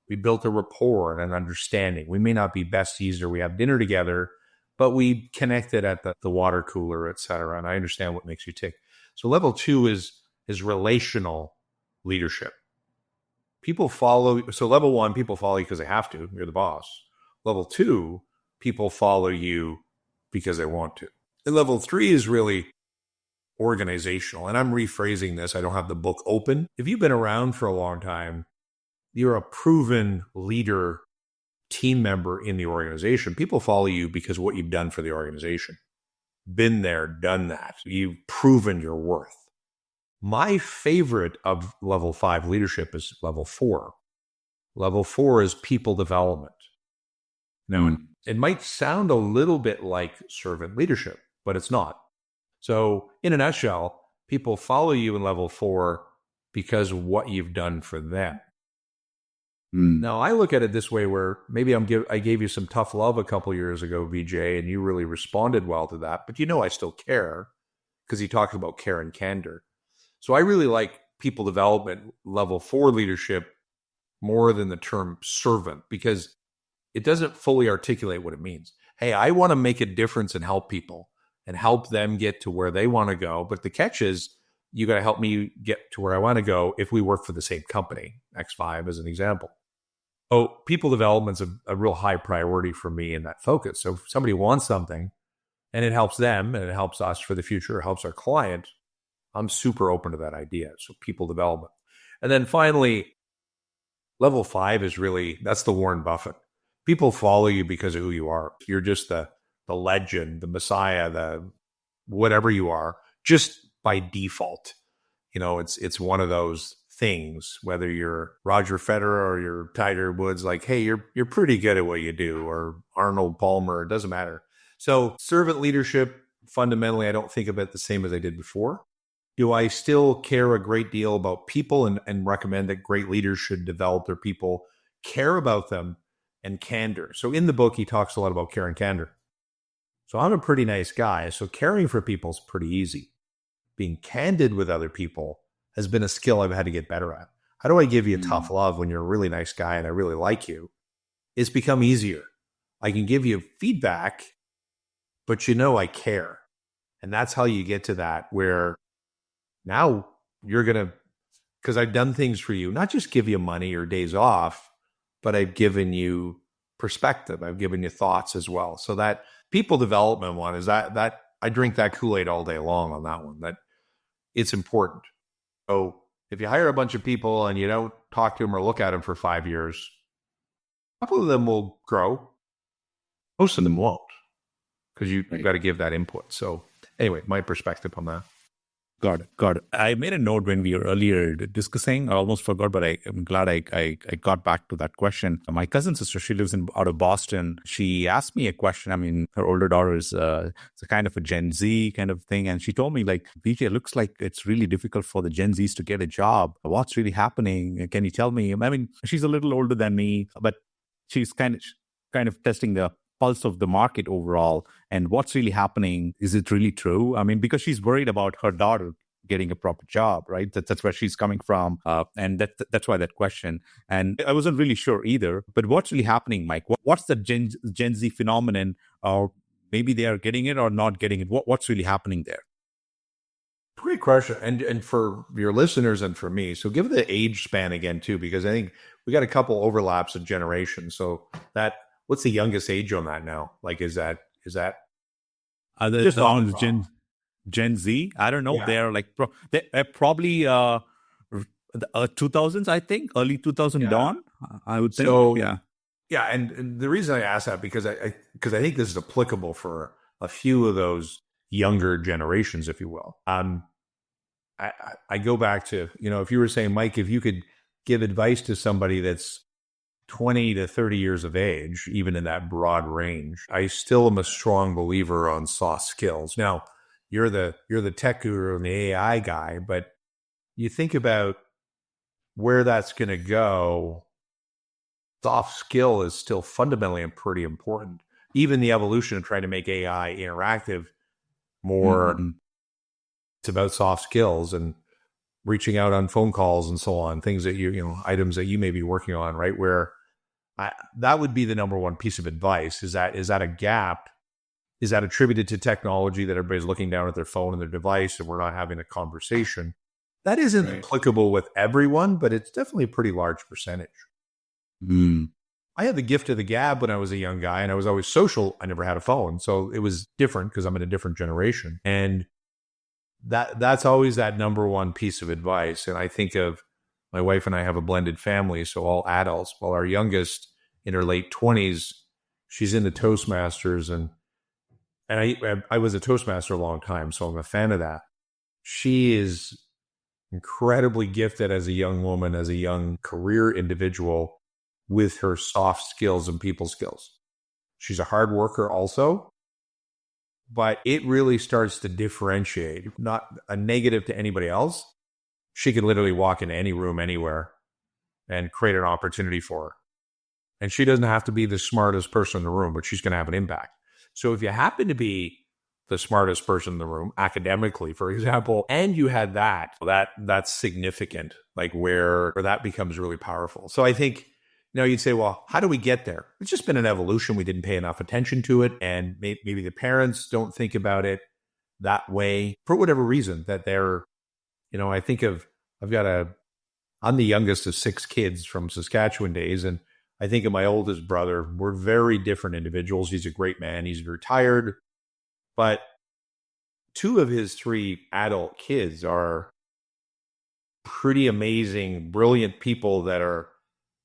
We built a rapport and an understanding. We may not be besties or we have dinner together, but we connected at the water cooler, et cetera. And I understand what makes you tick. So level 2 is relational leadership. People follow. So level 1, people follow you because they have to. You're the boss. Level 2, people follow you because they want to. And level 3 is really organizational. And I'm rephrasing this. I don't have the book open. If you've been around for a long time, you're a proven leader, team member in the organization. People follow you because of what you've done for the organization. Been there, done that. You've proven your worth. My favorite of level 5 leadership is level 4. Level 4 is people development. Now, it might sound a little bit like servant leadership, but it's not. So in a nutshell, people follow you in level 4 because of what you've done for them. Now, I look at it this way, where maybe I gave you some tough love a couple years ago, VJ, and you really responded well to that. But I still care, because he talks about care and candor. So I really like people development, level 4 leadership, more than the term servant, because it doesn't fully articulate what it means. Hey, I want to make a difference and help people and help them get to where they want to go. But the catch is, you got to help me get to where I want to go if we work for the same company, X5 as an example. Oh, people development's a real high priority for me in that focus. So if somebody wants something and it helps them and it helps us for the future, it helps our client, I'm super open to that idea. So people development. And then finally, level 5 is really, that's the Warren Buffett. People follow you because of who you are. You're just the legend, the messiah, the whatever you are, just by default. It's one of those things, whether you're Roger Federer or you're Tiger Woods, like, hey, you're pretty good at what you do, or Arnold Palmer, it doesn't matter. So servant leadership, fundamentally, I don't think of it the same as I did before. Do I still care a great deal about people and recommend that great leaders should develop their people, care about them, and candor? So in the book, he talks a lot about care and candor. So I'm a pretty nice guy, so caring for people is pretty easy. Being candid with other people has been a skill I've had to get better at. How do I give you tough love when you're a really nice guy and I really like you? It's become easier. I can give you feedback, but I care. And that's how you get to that, where now you're going to, because I've done things for you, not just give you money or days off, but I've given you perspective. I've given you thoughts as well. So that people development one is that I drink that Kool-Aid all day long on that one, that it's important. So if you hire a bunch of people and you don't talk to them or look at them for 5 years, a couple of them will grow. Most of them won't, because you've got to give that input. So anyway, my perspective on that. Got it. I made a note when we were earlier discussing. I almost forgot, but I'm glad I got back to that question. My cousin sister, she lives out of Boston. She asked me a question. I mean, her older daughter is it's a kind of a Gen Z kind of thing. And she told me, like, VJ, it looks like it's really difficult for the Gen Zs to get a job. What's really happening? Can you tell me? I mean, she's a little older than me, but she's kind of testing the pulse of the market overall, and what's really happening. Is it really true? I mean, because she's worried about her daughter getting a proper job, right? That's where she's coming from. And that's why that question. And I wasn't really sure either, but what's really happening, Mike? What's the Gen Z phenomenon? Or maybe they are getting it or not getting it. What's really happening there? Great question. And for your listeners and for me, so give the age span again too, because I think we got a couple overlaps of generations. So what's the youngest age on that now? Like, is that just on Gen Z? I don't know. Yeah. They're like they're probably 2000s, I think, early 2000 dawn. I would think. So yeah. And the reason I ask that, because I think this is applicable for a few of those younger generations, if you will. I go back to, if you were saying, Mike, if you could give advice to somebody that's 20 to 30 years of age, even in that broad range, I still am a strong believer on soft skills. Now, you're the tech guru and the AI guy, but you think about where that's going to go. Soft skill is still fundamentally and pretty important. Even the evolution of trying to make AI interactive more, it's about soft skills and reaching out on phone calls and so on, things that items that you may be working on, right? Where that would be the number one piece of advice. Is that a gap? Is that attributed to technology, that everybody's looking down at their phone and their device and we're not having a conversation? That isn't applicable with everyone, but it's definitely a pretty large percentage. I had the gift of the gab when I was a young guy, and I was always social. I never had a phone, so it was different because I'm in a different generation. And that's always that number one piece of advice. And I think of my wife and I have a blended family, so all adults. Well, our youngest in her late 20s, she's into Toastmasters, and I was a Toastmaster a long time, so I'm a fan of that. She is incredibly gifted as a young woman, as a young career individual, with her soft skills and people skills. She's a hard worker also, but it really starts to differentiate. Not a negative to anybody else. She could literally walk into any room anywhere and create an opportunity for her. And she doesn't have to be the smartest person in the room, but she's going to have an impact. So if you happen to be the smartest person in the room academically, for example, and you had that's significant, like where that becomes really powerful. So I think, you'd say, well, how do we get there? It's just been an evolution. We didn't pay enough attention to it. And maybe the parents don't think about it that way for whatever reason that they're, I think I'm the youngest of 6 kids from Saskatchewan days. And I think of my oldest brother. We're very different individuals. He's a great man. He's retired. But 2 of his 3 adult kids are pretty amazing, brilliant people that are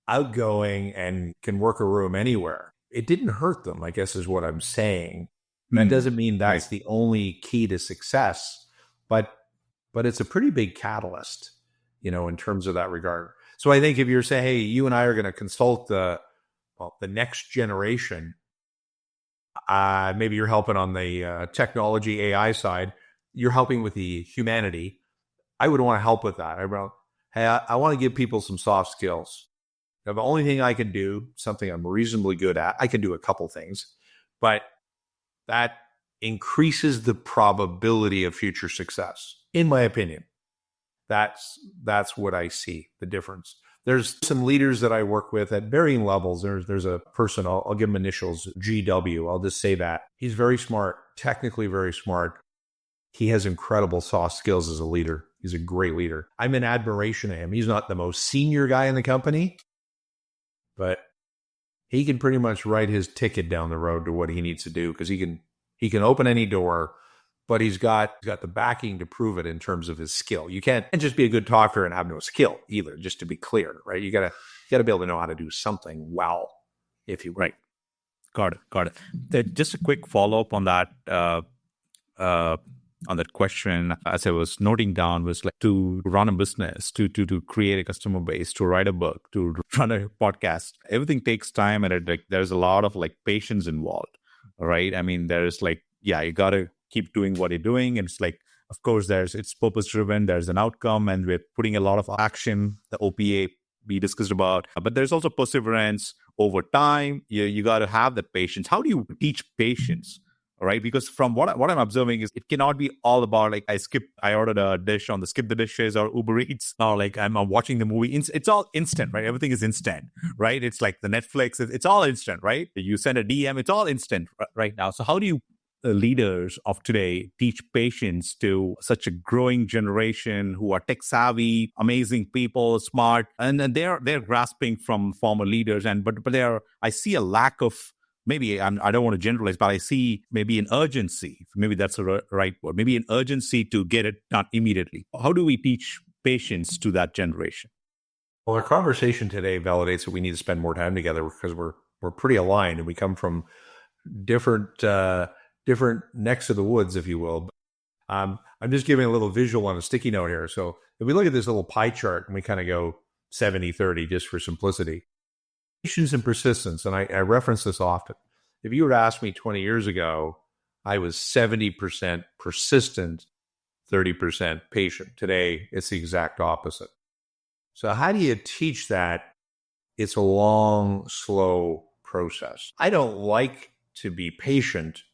outgoing and can work a room anywhere. It didn't hurt them, I guess is what I'm saying. That doesn't mean that's the only key to success, but it's a pretty big catalyst, in terms of that regard. So I think if you're saying, hey, you and I are going to consult the next generation, maybe you're helping on the technology AI side, you're helping with the humanity. I would want to help with that. I want to give people some soft skills. Now, the only thing I can do, something I'm reasonably good at, I can do a couple things, but that increases the probability of future success, in my opinion. That's what I see, the difference. There's some leaders that I work with at varying levels. There's a person, I'll give him initials, GW. I'll just say that. He's very smart, technically very smart. He has incredible soft skills as a leader. He's a great leader. I'm in admiration of him. He's not the most senior guy in the company, but he can pretty much write his ticket down the road to what he needs to do because he can open any door, but he's got the backing to prove it in terms of his skill. You can't just be a good talker and have no skill either, just to be clear, right? You gotta be able to know how to do something well, if you will. Right. Got it. Just a quick follow-up on that. On that question, as I was noting down, was like to run a business, to create a customer base, to write a book, to run a podcast. Everything takes time, and there's a lot of patience involved, right? I mean, there's you got to keep doing what you're doing, and it's of course, it's purpose driven. There's an outcome, and we're putting a lot of action. The OPA we discussed about, but there's also perseverance over time. You got to have the patience. How do you teach patience? All right, because from what I'm observing is it cannot be all about I ordered a dish on the Skip the Dishes or Uber Eats, or I'm watching the movie. It's all instant, right? Everything is instant, right? It's like the Netflix. It's all instant, right? You send a DM, it's all instant right now. So how do you leaders of today teach patience to such a growing generation who are tech savvy, amazing people, smart, and they're grasping from former leaders, but I see a lack of. Maybe I don't want to generalize, but I see maybe an urgency. Maybe that's the right word. Maybe an urgency to get it done immediately. How do we teach patience to that generation? Well, our conversation today validates that we need to spend more time together because we're pretty aligned and we come from different necks of the woods, if you will. I'm just giving a little visual on a sticky note here. So if we look at this little pie chart and we kind of go 70-30 just for simplicity. Patience and persistence, and I reference this often. If you were to ask me 20 years ago, I was 70% persistent, 30% patient. Today, it's the exact opposite. So how do you teach that? It's a long, slow process. I don't like to be patient,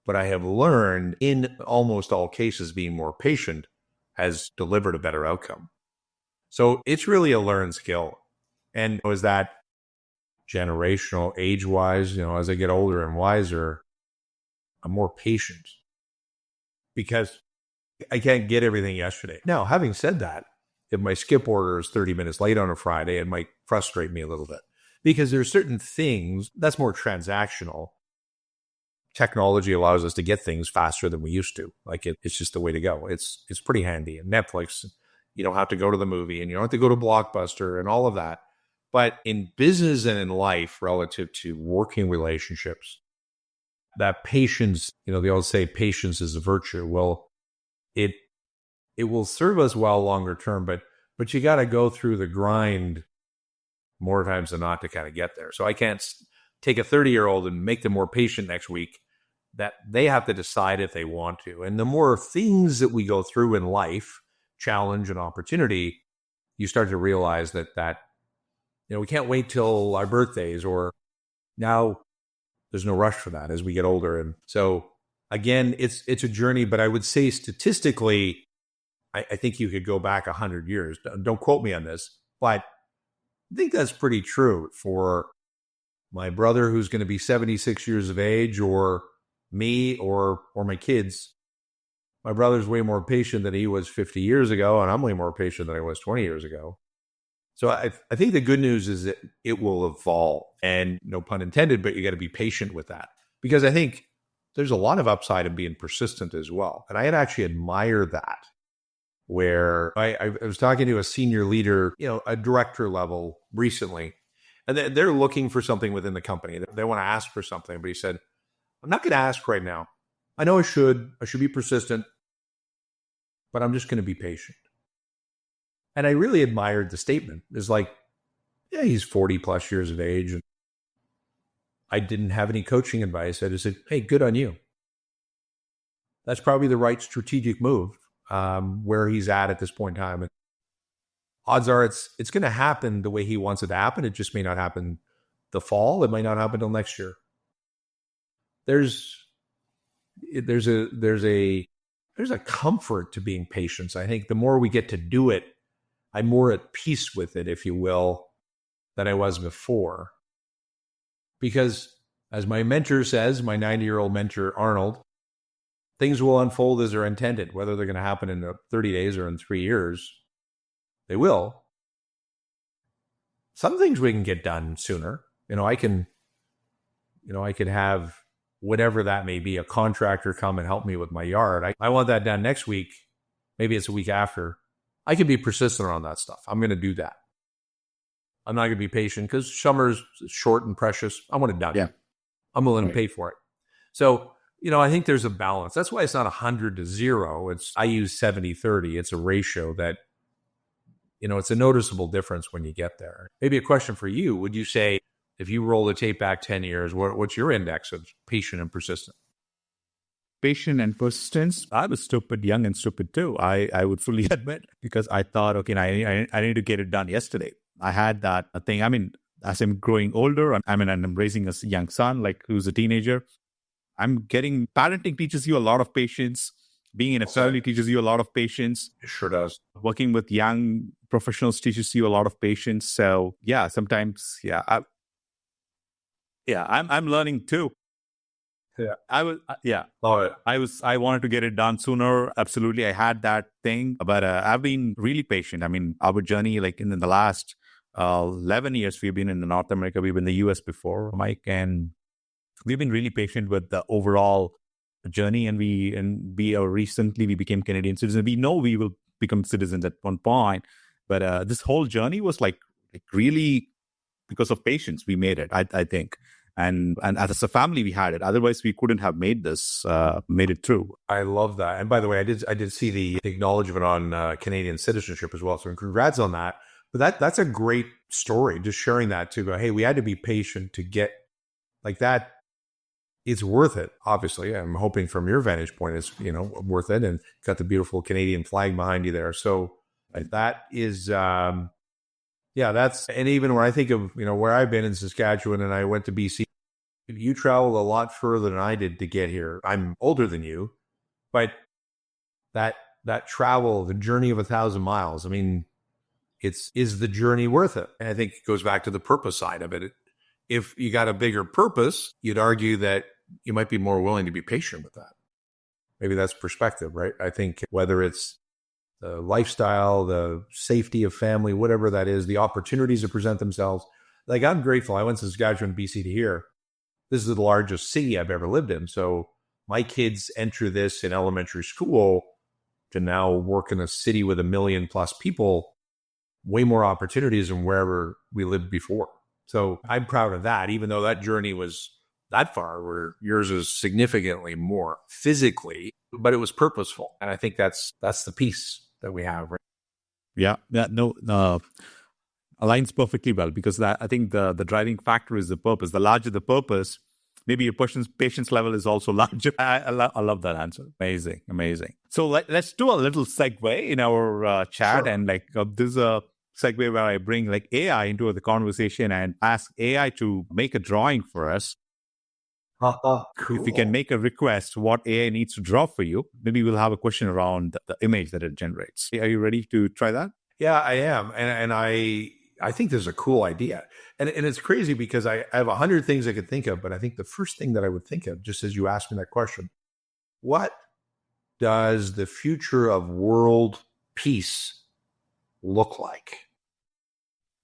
but I have learned in almost all cases being more patient has delivered a better outcome. So it's really a learned skill. And was that generational, age-wise, as I get older and wiser, I'm more patient because I can't get everything yesterday. Now, having said that, if my skip order is 30 minutes late on a Friday, it might frustrate me a little bit because there's certain things that's more transactional. Technology allows us to get things faster than we used to. It's just the way to go. It's pretty handy. And Netflix, you don't have to go to the movie and you don't have to go to Blockbuster and all of that. But in business and in life, relative to working relationships, that patience, they always say patience is a virtue. Well, it will serve us well longer term, but you got to go through the grind more times than not to kind of get there. So I can't take a 30-year-old and make them more patient next week. That they have to decide if they want to. And the more things that we go through in life, challenge and opportunity, you start to realize that we can't wait till our birthdays, or now there's no rush for that as we get older. And so again, it's a journey, but I would say statistically, I think you could go back 100 years. Don't quote me on this, but I think that's pretty true for my brother who's going to be 76 years of age, or me, or my kids. My brother's way more patient than he was 50 years ago, and I'm way more patient than I was 20 years ago. So I think the good news is that it will evolve, and no pun intended, but you got to be patient with that, because I think there's a lot of upside in being persistent as well. And I actually admire that, where I was talking to a senior leader, a director level recently, and they're looking for something within the company. They want to ask for something, but he said, I'm not going to ask right now. I know I should be persistent, but I'm just going to be patient. And I really admired the statement. It's like, yeah, he's 40 plus years of age. And I didn't have any coaching advice. I just said, hey, good on you. That's probably the right strategic move where he's at this point in time. And odds are it's going to happen the way he wants it to happen. It just may not happen the fall. It might not happen until next year. There's a comfort to being patient. I think the more we get to do it, I'm more at peace with it, if you will, than I was before. Because as my mentor says, my 90-year-old mentor, Arnold, things will unfold as they're intended. Whether they're going to happen in 30 days or in 3 years, they will. Some things we can get done sooner. I could have whatever that may be, a contractor come and help me with my yard. I want that done next week. Maybe it's a week after. I can be persistent on that stuff. I'm going to do that. I'm not going to be patient because summer's short and precious. I want it done. Yeah. I'm willing to pay for it. So, I think there's a balance. That's why it's not 100 to 0. I use 70-30. It's a ratio that, it's a noticeable difference when you get there. Maybe a question for you. Would you say, if you roll the tape back 10 years, what's your index of patient and persistent? Patient and persistence. I was young and stupid too. I would fully admit, because I thought, okay, I need to get it done yesterday. I had that thing. I mean, as I'm growing older, I'm raising a young son, who's a teenager. Parenting teaches you a lot of patience. Being in a family teaches you a lot of patience. It sure does. Working with young professionals teaches you a lot of patience. So yeah, sometimes, I'm learning too. Yeah. Love it. I wanted to get it done sooner. Absolutely. I had that thing, but I've been really patient. I mean, our journey, in the last 11 years, we've been in North America. We've been in the US before, Mike, and we've been really patient with the overall journey. And recently we became Canadian citizens. We know we will become citizens at one point, but this whole journey was really because of patience. We made it, I think. And as a family, we had it. Otherwise, we couldn't have made it through. I love that. And by the way, I did see the acknowledgement on Canadian citizenship as well. So congrats on that. But that's a great story. Just sharing that to go, hey, we had to be patient to get that. It's worth it. Obviously, I'm hoping from your vantage point, it's worth it. And got the beautiful Canadian flag behind you there. So that is. And even when I think of, where I've been in Saskatchewan and I went to BC, you travel a lot further than I did to get here. I'm older than you, but that travel, the journey of 1,000 miles, I mean, is the journey worth it? And I think it goes back to the purpose side of it. If you got a bigger purpose, you'd argue that you might be more willing to be patient with that. Maybe that's perspective, right? I think whether it's the lifestyle, the safety of family, whatever that is, the opportunities that present themselves. I'm grateful. I went to Saskatchewan, BC to here. This is the largest city I've ever lived in. So my kids enter this in elementary school to now work in a city with 1 million plus people, way more opportunities than wherever we lived before. So I'm proud of that, even though that journey was that far, where yours is significantly more physically, but it was purposeful. And I think that's the piece that we have. Right? Yeah. Aligns perfectly well, because I think the driving factor is the purpose. The larger the purpose, maybe your patience level is also larger. I love that answer. Amazing. So let's do a little segue in our chat. Sure. And this is a segue where I bring AI into the conversation and ask AI to make a drawing for us. Cool. If you can make a request what AI needs to draw for you, maybe we'll have a question around the image that it generates. Are you ready to try that? Yeah, I am. And I think this is a cool idea. And it's crazy because I have 100 things I could think of, but I think the first thing that I would think of, just as you asked me that question, what does the future of world peace look like?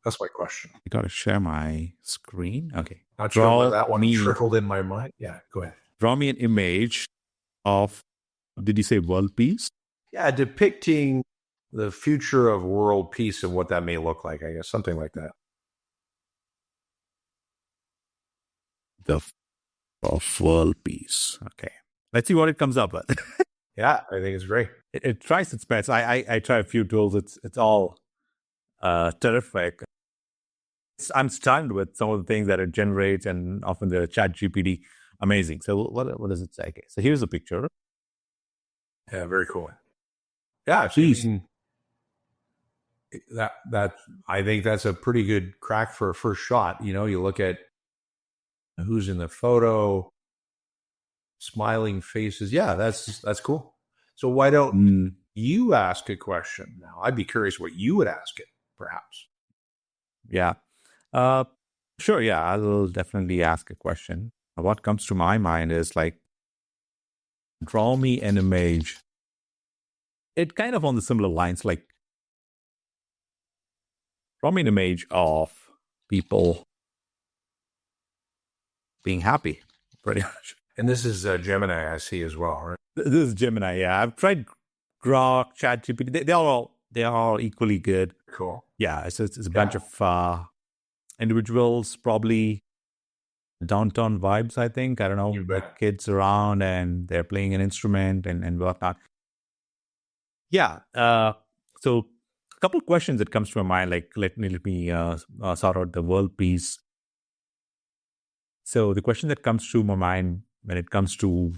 That's my question. I got to share my screen. Okay. Not sure why that one trickled in my mind. Yeah, go ahead. Draw me an image of, did you say world peace? Yeah, depicting the future of world peace and what that may look like, I guess, something like that. Of world peace. Okay. Let's see what it comes up with. Yeah, I think it's great. It tries its best. I try a few tools. It's all terrific. I'm stunned with some of the things that it generates, and often the chat GPT, amazing. So what does it say? Okay, so here's a picture. Yeah, very cool. Yeah, geez. That I think that's a pretty good crack for a first shot. You know, you look at who's in the photo, smiling faces. Yeah, that's cool. So why don't you ask a question now? I'd be curious what you would ask it, perhaps. Yeah. Sure. Yeah, I will definitely ask a question. What comes to my mind is like, draw me an image. It kind of on the similar lines, like, draw me an image of people being happy, pretty much. And this is Gemini, I see as well, right? This is Gemini. Yeah, I've tried Grok, ChatGPT. They are all equally good. Cool. Yeah, it's a bunch of individuals, probably downtown vibes, I think. I don't know, with kids around and they're playing an instrument and whatnot. Yeah. So a couple of questions that comes to my mind, like let me sort out the world peace. So the question that comes to my mind when it comes to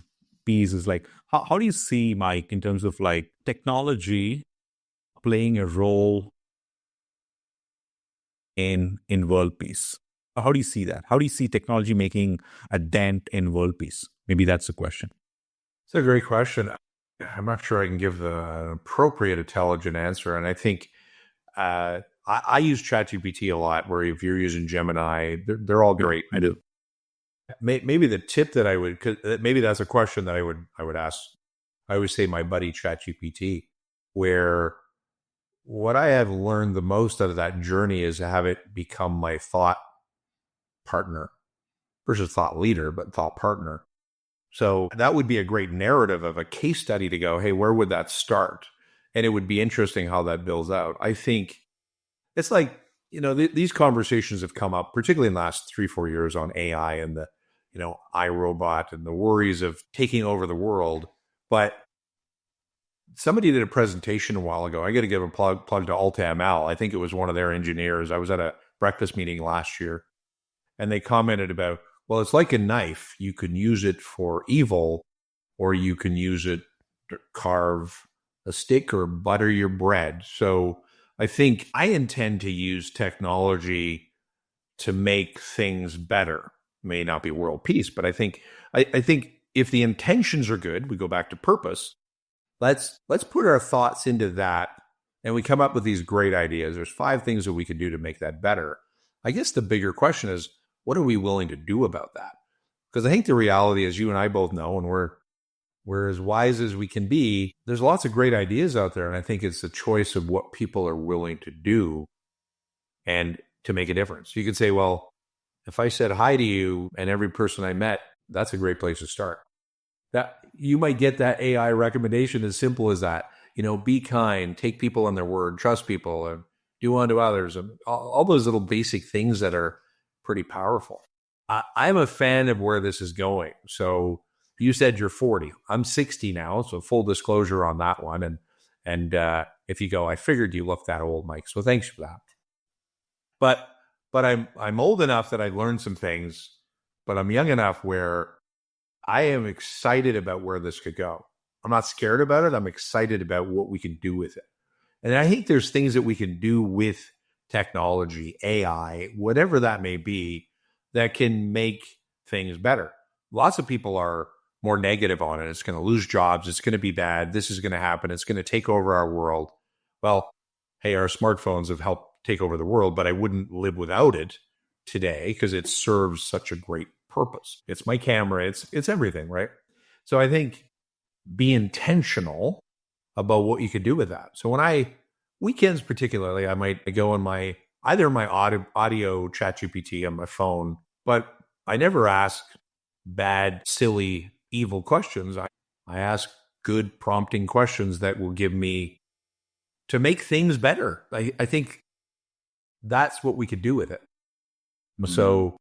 peace is like, how do you see, Mike, in terms of like technology playing a role in world peace? How do you see that? How do you see technology making a dent in world peace? Maybe that's the question. It's a great question. I'm not sure I can give an appropriate, intelligent answer. And I think I use ChatGPT a lot, where if you're using Gemini, they're all great. I do. Maybe the tip that I would, cause maybe that's a question that I would ask. I always say my buddy ChatGPT, where what I have learned the most out of that journey is to have it become my thought partner versus thought leader, but thought partner. So that would be a great narrative of a case study to go, hey, where would that start? And it would be interesting how that builds out. I think it's like, you know, these conversations have come up, particularly in the last 3-4 years, on AI and the, you know, iRobot and the worries of taking over the world. But somebody did a presentation a while ago. I got to give a plug to AltaML. I think it was one of their engineers. I was at a breakfast meeting last year, and they commented about, well, it's like a knife. You can use it for evil, or you can use it to carve a stick or butter your bread. So I think I intend to use technology to make things better. May not be world peace, but I think if the intentions are good, we go back to purpose. Let's put our thoughts into that, and we come up with these great ideas. There's 5 things that we could do to make that better. I guess the bigger question is, what are we willing to do about that? Because I think the reality is, you and I both know, and we're as wise as we can be, there's lots of great ideas out there. And I think it's a choice of what people are willing to do and to make a difference. You could say, well, if I said hi to you and every person I met, that's a great place to start. That you might get that AI recommendation as simple as that. You know, be kind, take people on their word, trust people, and do unto others, and all those little basic things that are pretty powerful. I'm a fan of where this is going. So you said you're 40. I'm 60 now, so full disclosure on that one. And if you go, I figured you looked that old, Mike. So thanks for that. But I'm old enough that I learned some things, but I'm young enough where I am excited about where this could go. I'm not scared about it. I'm excited about what we can do with it. And I think there's things that we can do with technology, AI, whatever that may be, that can make things better. lots of people are more negative on it. It's going to lose jobs. It's going to be bad. This is going to happen. It's going to take over our world. Well, hey, our smartphones have helped take over the world, but I wouldn't live without it today because it serves such a great purpose. It's my camera. It's everything, right? So I think be intentional about what you could do with that. So weekends particularly, I might go on either my audio ChatGPT on my phone, but I never ask bad, silly, evil questions. I ask good prompting questions that will give me to make things better. I think that's what we could do with it. Mm-hmm. So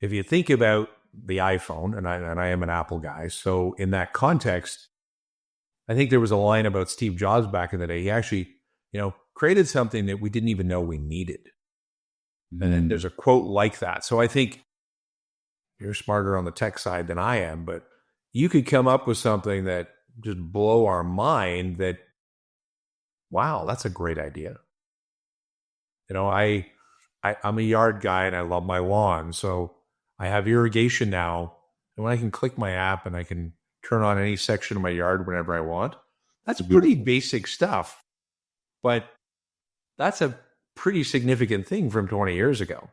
if you think about the iPhone, and I am an Apple guy, so in that context, I think there was a line about Steve Jobs back in the day. He actually, created something that we didn't even know we needed. Mm-hmm. And then there's a quote like that. So I think you're smarter on the tech side than I am, but you could come up with something that just blow our mind that, wow, that's a great idea. I'm a yard guy and I love my lawn. So I have irrigation now. And when I can click my app and I can turn on any section of my yard whenever I want, that's pretty basic stuff. But that's a pretty significant thing from 20 years ago,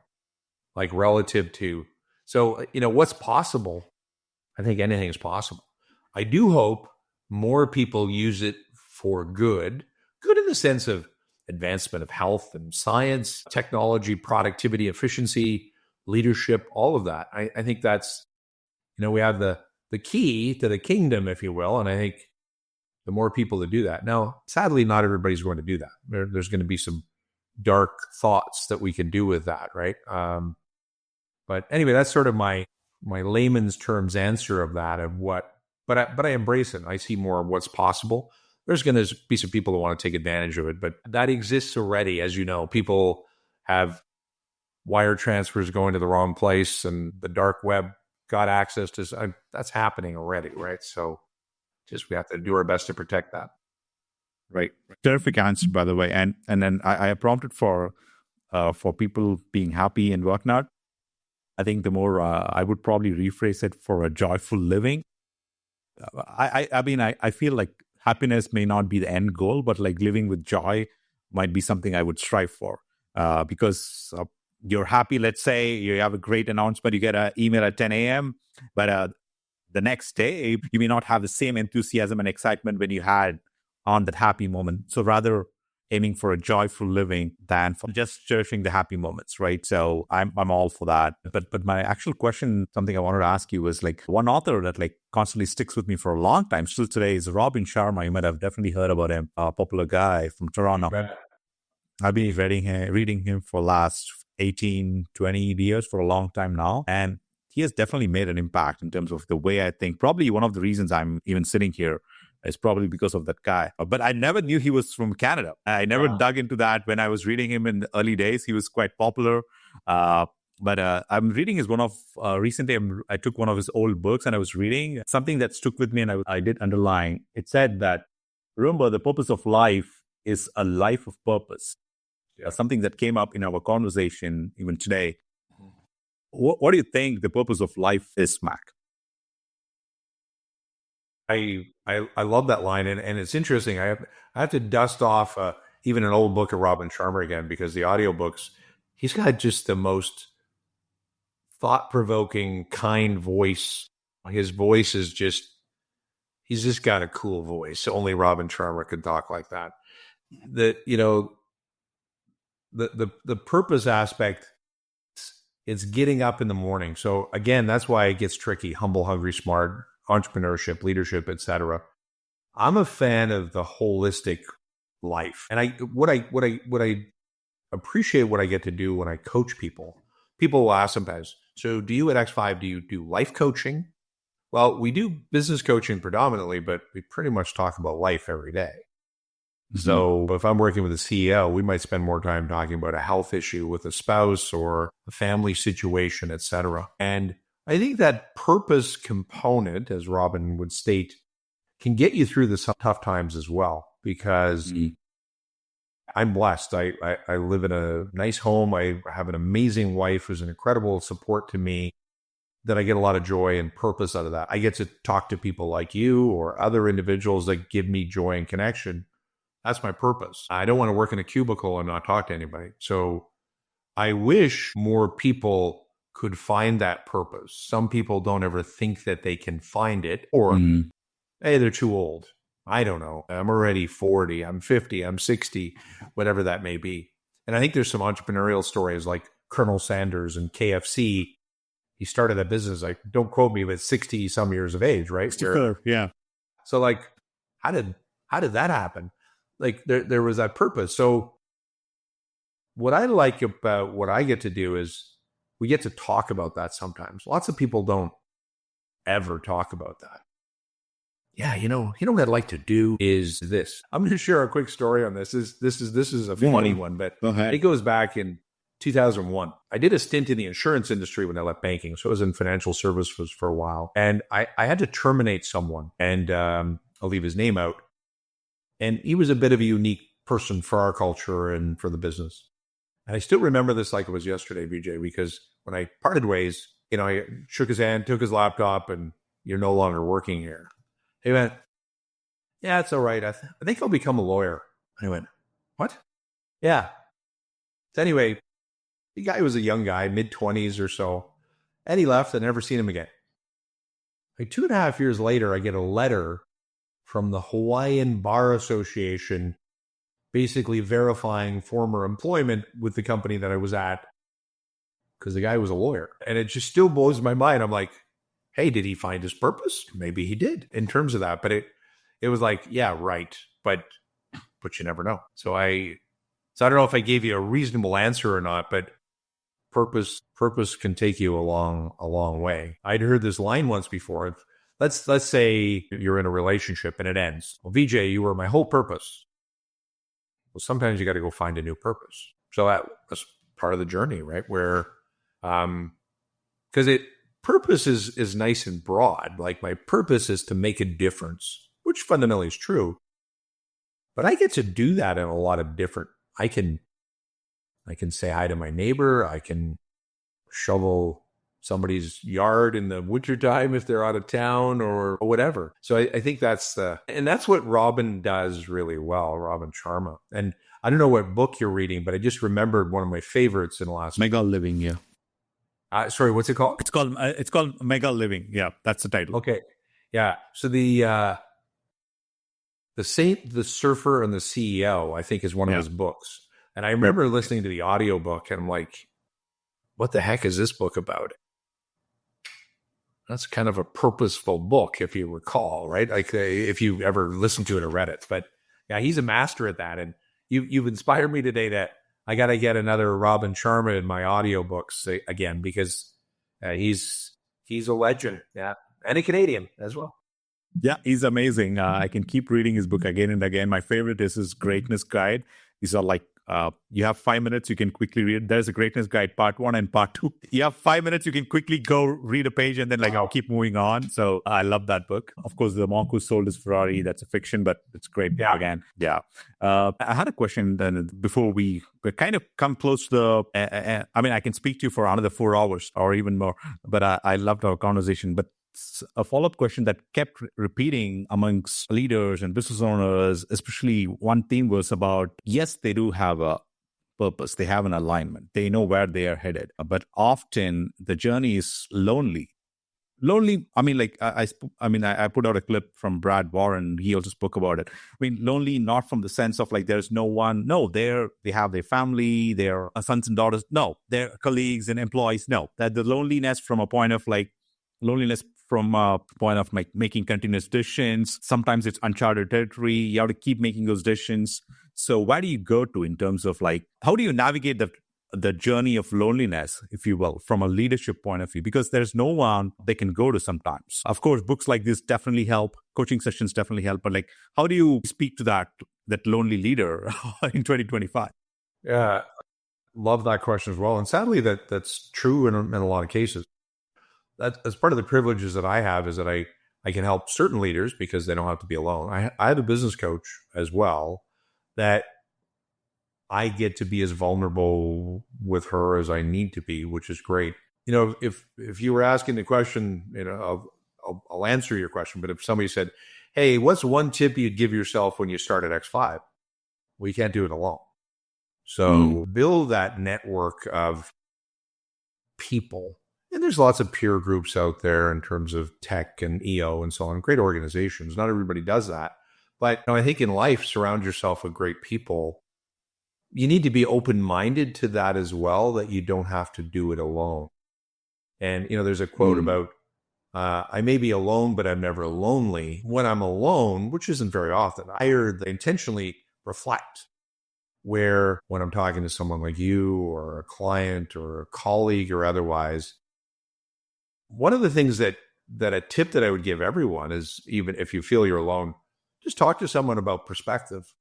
like relative to, so, what's possible? I think anything is possible. I do hope more people use it for good in the sense of advancement of health and science, technology, productivity, efficiency, leadership, all of that. I think that's, we have the key to the kingdom, if you will. And I think the more people that do that. Now, sadly, not everybody's going to do that. There's going to be some dark thoughts that we can do with that, right? But anyway, that's sort of my layman's terms answer of that, but I embrace it. I see more of what's possible. There's going to be some people who want to take advantage of it, but that exists already. As you know, people have wire transfers going to the wrong place and the dark web got access to, that's happening already, right? So just we have to do our best to protect that. Right. Terrific answer, by the way. And then I prompted for people being happy and whatnot. I think the more I would probably rephrase it for a joyful living. I feel like happiness may not be the end goal, but like living with joy might be something I would strive for. Because you're happy, let's say you have a great announcement, you get an email at 10 a.m., but the next day, you may not have the same enthusiasm and excitement when you had on that happy moment. So rather aiming for a joyful living than for just cherishing the happy moments, right? So I'm all for that. But my actual question, something I wanted to ask you was like one author that like constantly sticks with me for a long time, still today, is Robin Sharma. You might have definitely heard about him, a popular guy from Toronto. Right. I've been reading him for last 18, 20 years, for a long time now. And he has definitely made an impact in terms of the way I think. Probably one of the reasons I'm even sitting here is probably because of that guy. But I never knew he was from Canada. I never dug into that. When I was reading him in the early days, he was quite popular. But I'm reading his recently I took one of his old books and I was reading something that stuck with me and I did underline. It said that, remember, the purpose of life is a life of purpose. Yeah. Something that came up in our conversation even today. What do you think the purpose of life is, Mac? I love that line, and it's interesting. I have to dust off even an old book of Robin Sharma again, because the audiobooks, he's got just the most thought-provoking, kind voice. His voice is he's just got a cool voice. Only Robin Sharma could talk like that. The purpose aspect, it's getting up in the morning. So again, that's why it gets tricky. Humble, hungry, smart, entrepreneurship, leadership, etc. I'm a fan of the holistic life. And what I appreciate what I get to do when I coach people. People will ask sometimes, so do you at X5, do you do life coaching? Well, we do business coaching predominantly, but we pretty much talk about life every day. Mm-hmm. So if I'm working with a CEO, we might spend more time talking about a health issue with a spouse or a family situation, etc. And I think that purpose component, as Robin would state, can get you through the tough times as well, because I'm blessed. I live in a nice home. I have an amazing wife who's an incredible support to me. that I get a lot of joy and purpose out of that. I get to talk to people like you or other individuals that give me joy and connection. That's my purpose. I don't want to work in a cubicle and not talk to anybody. So I wish more people could find that purpose. Some people don't ever think that they can find it, or, hey, they're too old. I don't know. I'm already 40, I'm 50, I'm 60, whatever that may be. And I think there's some entrepreneurial stories like Colonel Sanders and KFC. He started a business, like, don't quote me, but 60 some years of age, right? Yeah. So like, how did that happen? Like there was that purpose. So what I like about what I get to do is we get to talk about that sometimes. Lots of people don't ever talk about that. Yeah, you know what I'd like to do is this. I'm going to share a quick story on this. This is a funny one, but it goes back in 2001. I did a stint in the insurance industry when I left banking. So I was in financial services for a while. And I had to terminate someone, and I'll leave his name out. And he was a bit of a unique person for our culture and for the business. And I still remember this like it was yesterday, Vijay, because when I parted ways, I shook his hand, took his laptop, and you're no longer working here. He went, yeah, it's all right. I think I'll become a lawyer. I went, what? Yeah. So anyway, the guy was a young guy, mid-20s or so, and he left. I never seen him again. Like 2.5 years later, I get a letter from the Hawaiian Bar Association basically verifying former employment with the company that I was at because the guy was a lawyer. And it just still blows my mind. I'm like, hey, did he find his purpose? Maybe he did in terms of that. But it was like, yeah, right. But you never know. So I don't know if I gave you a reasonable answer or not, but purpose can take you a long way. I'd heard this line once before. Let's say you're in a relationship and it ends. Well, Vijay, you were my whole purpose. Well, sometimes you got to go find a new purpose. So that's part of the journey, right? Where, because purpose is nice and broad. Like my purpose is to make a difference, which fundamentally is true. But I get to do that in a lot of different. I can say hi to my neighbor. I can shovel somebody's yard in the wintertime if they're out of town or whatever. So I think that's what Robin does really well, Robin Sharma. And I don't know what book you're reading, but I just remembered one of my favorites in the last Mega Living, yeah. Sorry, what's it called? It's called Mega Living. Yeah, that's the title. Okay. Yeah. So the Saint, the Surfer, and the CEO, I think, is one of his books. And I remember listening to the audiobook and I'm like, what the heck is this book about? That's kind of a purposeful book, if you recall, right? Like if you ever listened to it or read it. But yeah, he's a master at that. And you've inspired me today that I got to get another Robin Sharma in my audiobooks again, because he's a legend. Yeah. And a Canadian as well. Yeah, he's amazing. I can keep reading his book again and again. My favorite is his Greatness Guide. These are like, you have 5 minutes, you can quickly read. There's a Greatness Guide part 1 and part 2. You have 5 minutes, you can quickly go read a page and then keep moving on. So I love that book. Of course, The Monk Who Sold His Ferrari, that's a fiction, but it's great book again. Yeah. I had a question then before we kind of come close to I can speak to you for another 4 hours or even more, but I loved our conversation. But a follow-up question that kept repeating amongst leaders and business owners, especially one theme was about, yes, they do have a purpose. They have an alignment. They know where they are headed. But often the journey is lonely. Lonely, I put out a clip from Brad Warren. He also spoke about it. Lonely not from the sense of like there's no one. No, they have their family, their sons and daughters. No, their colleagues and employees. No, that the loneliness from a point of like making continuous decisions. Sometimes it's uncharted territory. You have to keep making those decisions. So where do you go to in terms of like, how do you navigate the journey of loneliness, if you will, from a leadership point of view? Because there's no one they can go to sometimes. Of course, books like this definitely help. Coaching sessions definitely help. But like, how do you speak to that lonely leader in 2025? Yeah, love that question as well. And sadly, that's true in a lot of cases. That's part of the privileges that I have, is that I can help certain leaders because they don't have to be alone. I have a business coach as well that I get to be as vulnerable with her as I need to be, which is great. if you were asking the question, I'll answer your question. But if somebody said, "Hey, what's one tip you'd give yourself when you start at X5?" Well, you can't do it alone. So build that network of people. And there's lots of peer groups out there in terms of tech and EO and so on. Great organizations. Not everybody does that. But I think in life, surround yourself with great people. You need to be open-minded to that as well, that you don't have to do it alone. And, there's a quote about, I may be alone, but I'm never lonely. When I'm alone, which isn't very often, I intentionally reflect. Where when I'm talking to someone like you or a client or a colleague or otherwise, one of the things that a tip that I would give everyone is, even if you feel you're alone, just talk to someone about perspective.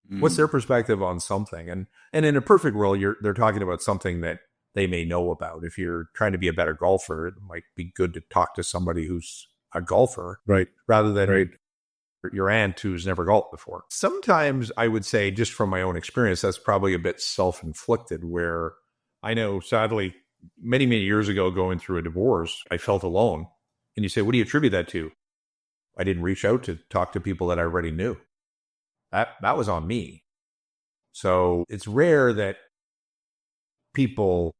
What's their perspective on something? And in a perfect world, they're talking about something that they may know about. If you're trying to be a better golfer, it might be good to talk to somebody who's a golfer, Right. rather than your aunt who's never golfed before. Sometimes I would say, just from my own experience, that's probably a bit self-inflicted, where I know, sadly, many, many years ago, going through a divorce, I felt alone. And you say, what do you attribute that to? I didn't reach out to talk to people that I already knew. That was on me. So it's rare that people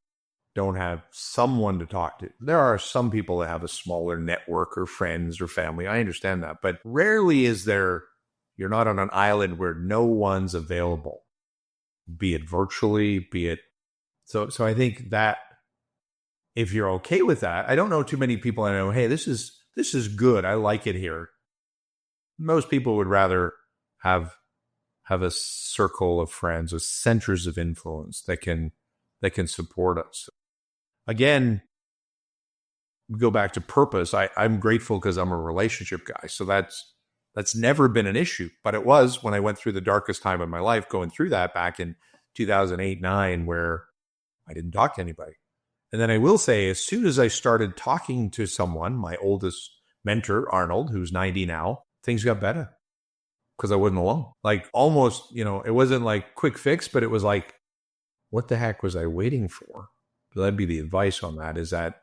don't have someone to talk to. There are some people that have a smaller network or friends or family. I understand that. But rarely is there, you're not on an island where no one's available, be it virtually, be it. So I think that if you're okay with that, I don't know too many people I know, hey, this is good. I like it here. Most people would rather have a circle of friends, with centers of influence that can support us. Again, go back to purpose. I'm grateful because I'm a relationship guy. So that's never been an issue. But it was when I went through the darkest time of my life, going through that back in 2008-9, where I didn't talk to anybody. And then I will say, as soon as I started talking to someone, my oldest mentor, Arnold, who's 90 now, things got better because I wasn't alone. Like almost, it wasn't like quick fix, but it was like, what the heck was I waiting for? That'd be the advice on that, is that,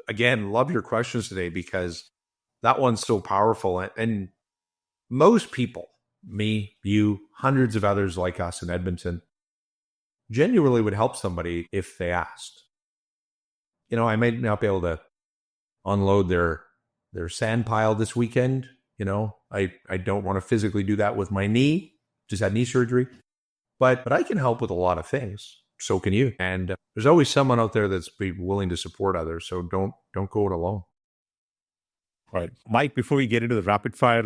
again, love your questions today, because that one's so powerful. And most people, me, you, hundreds of others like us in Edmonton, genuinely would help somebody if they asked. I might not be able to unload their sand pile this weekend. I don't want to physically do that with my knee. Just had knee surgery. But I can help with a lot of things. So can you. And there's always someone out there that's be willing to support others. So don't go it alone. All right. Mike, before we get into the rapid fire,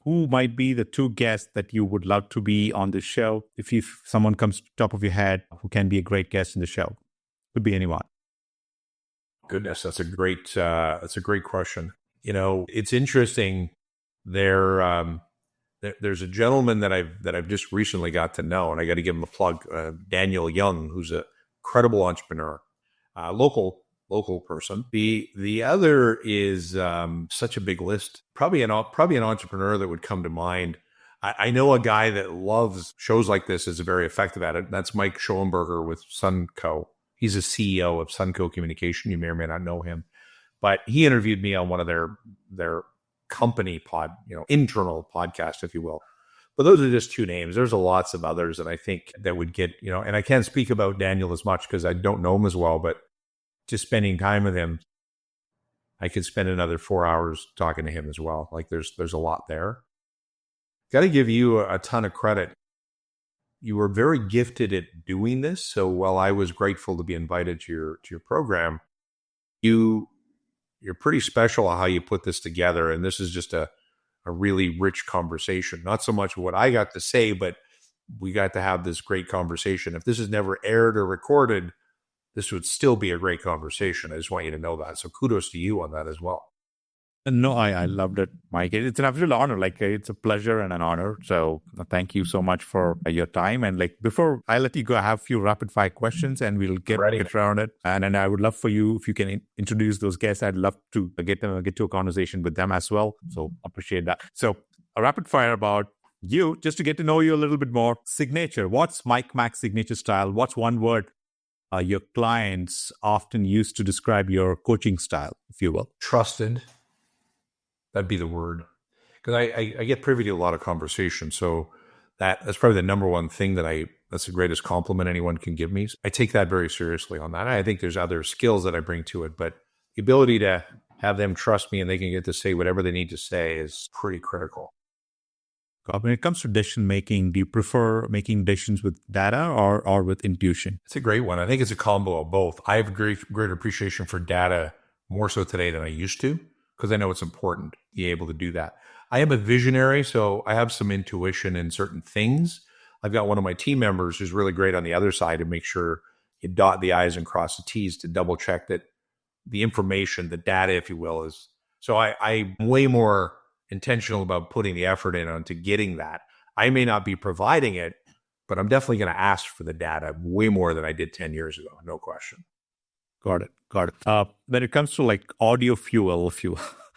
who might be the two guests that you would love to be on the show? If someone comes to the top of your head who can be a great guest in the show, could be anyone. Goodness, that's a great question. It's interesting. There's a gentleman that I've just recently got to know, and I got to give him a plug. Daniel Young, who's a credible entrepreneur, local person. The other is such a big list. Probably an entrepreneur that would come to mind. I know a guy that loves shows like this, is very effective at it. That's Mike Schoenberger with Sunco. He's a CEO of Sunco Communication. You may or may not know him, but he interviewed me on one of their company internal podcast, if you will. But those are just two names. There's lots of others that I think that would get, and I can't speak about Daniel as much because I don't know him as well, but just spending time with him, I could spend another 4 hours talking to him as well. Like there's a lot there. Got to give you a ton of credit. You were very gifted at doing this. So while I was grateful to be invited to your program, you're pretty special at how you put this together. And this is just a really rich conversation. Not so much what I got to say, but we got to have this great conversation. If this is never aired or recorded, this would still be a great conversation. I just want you to know that. So kudos to you on that as well. No, I loved it, Mike. It's an absolute honor. It's a pleasure and an honor. So thank you so much for your time. And before I let you go, I have a few rapid fire questions and we'll get around it. And I would love for you, if you can introduce those guests, I'd love to get to a conversation with them as well. So appreciate that. So a rapid fire about you, just to get to know you a little bit more. Signature. What's Mike Mack's signature style? What's one word your clients often use to describe your coaching style, if you will? Trusted. That'd be the word. Because I get privy to a lot of conversation. So that's probably the number one thing that's the greatest compliment anyone can give me. I take that very seriously on that. I think there's other skills that I bring to it, but the ability to have them trust me and they can get to say whatever they need to say is pretty critical. When it comes to decision making, do you prefer making decisions with data or with intuition? It's a great one. I think it's a combo of both. I have greater appreciation for data more so today than I used to because I know it's important to be able to do that. I am a visionary, so I have some intuition in certain things. I've got one of my team members who's really great on the other side to make sure you dot the I's and cross the T's to double check that the information, the data, if you will, is. So I'm way more intentional about putting the effort in onto getting that. I may not be providing it, but I'm definitely going to ask for the data way more than I did 10 years ago. No question. Got it. When it comes to like audio fuel,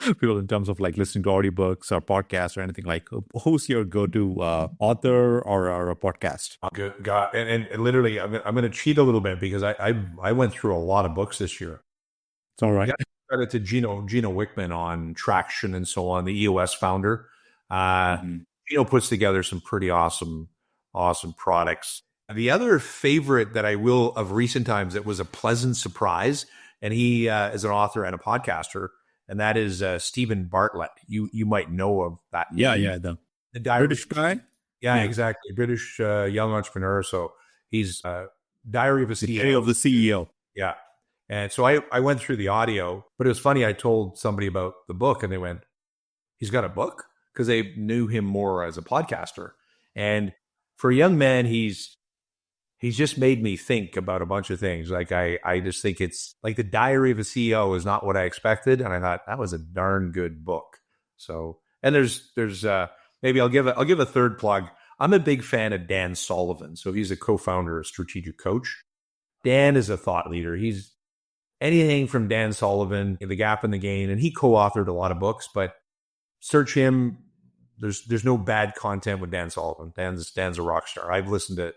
people in terms of like listening to audiobooks or podcasts or anything, like who's your go-to author or a podcast? And literally, I'm going to cheat a little bit because I went through a lot of books this year. It's all right. Credit to Gino Wickman on traction and so on, the EOS founder. Gino puts together some pretty awesome products. The other favorite that I will of recent times that was a pleasant surprise, and he is an author and a podcaster, and that is Stephen Bartlett. You might know of that. Yeah. The British guy? Yeah, exactly. British young entrepreneur. So he's Diary of a CEO. Diary of the CEO. Yeah. And so I went through the audio, but it was funny. I told somebody about the book and they went, he's got a book? Because they knew him more as a podcaster. And for a young man, he's just made me think about a bunch of things. Like I just think it's like the Diary of a CEO is not what I expected. And I thought that was a darn good book. So, and there's maybe I'll give a third plug. I'm a big fan of Dan Sullivan. So he's a co-founder of Strategic Coach. Dan is a thought leader. He's anything from Dan Sullivan, The Gap and the Gain, and he co-authored a lot of books, but search him. There's no bad content with Dan Sullivan. Dan's a rock star. I've listened to,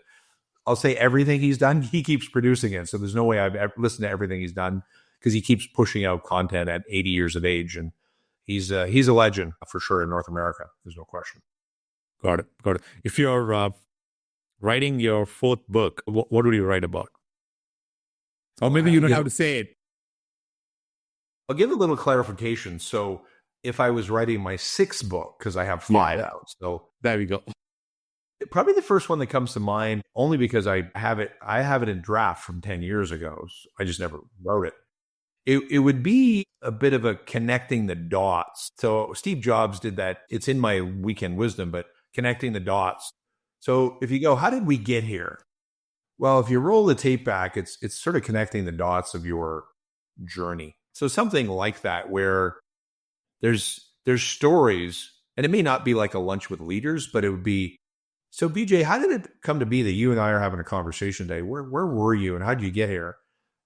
I'll say everything he's done. He keeps producing it. So there's no way I've ever listened to everything he's done because he keeps pushing out content at 80 years of age. And he's a legend for sure in North America. There's no question. Got it. If you're writing your fourth book, what would you write about? Or maybe you don't have to say it. I'll give a little clarification. So if I was writing my sixth book, because I have 5 out. So there we go. Probably the first one that comes to mind, only because I have it in draft from 10 years ago. So I just never wrote it. It would be a bit of a connecting the dots. So Steve Jobs did that. It's in my weekend wisdom, but connecting the dots. So if you go, how did we get here? Well, if you roll the tape back, it's sort of connecting the dots of your journey. So something like that, where there's stories, and it may not be like a lunch with leaders, but it would be, so BJ, how did it come to be that you and I are having a conversation today? Where were you and how did you get here?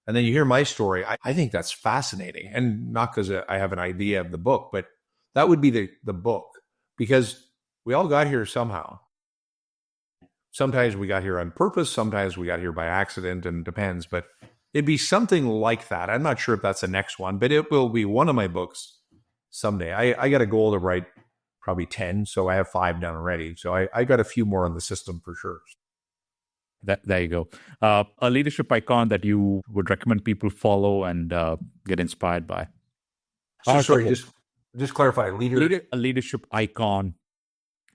And then you hear my story. I think that's fascinating. And not because I have an idea of the book, but that would be the book, because we all got here somehow. Sometimes we got here on purpose. Sometimes we got here by accident, and depends. But it'd be something like that. I'm not sure if that's the next one, but it will be one of my books someday. I got a goal to write probably 10, so I have 5 done already. So I got a few more on the system for sure. There you go. A leadership icon that you would recommend people follow and get inspired by. So, sorry, just clarify. A leadership icon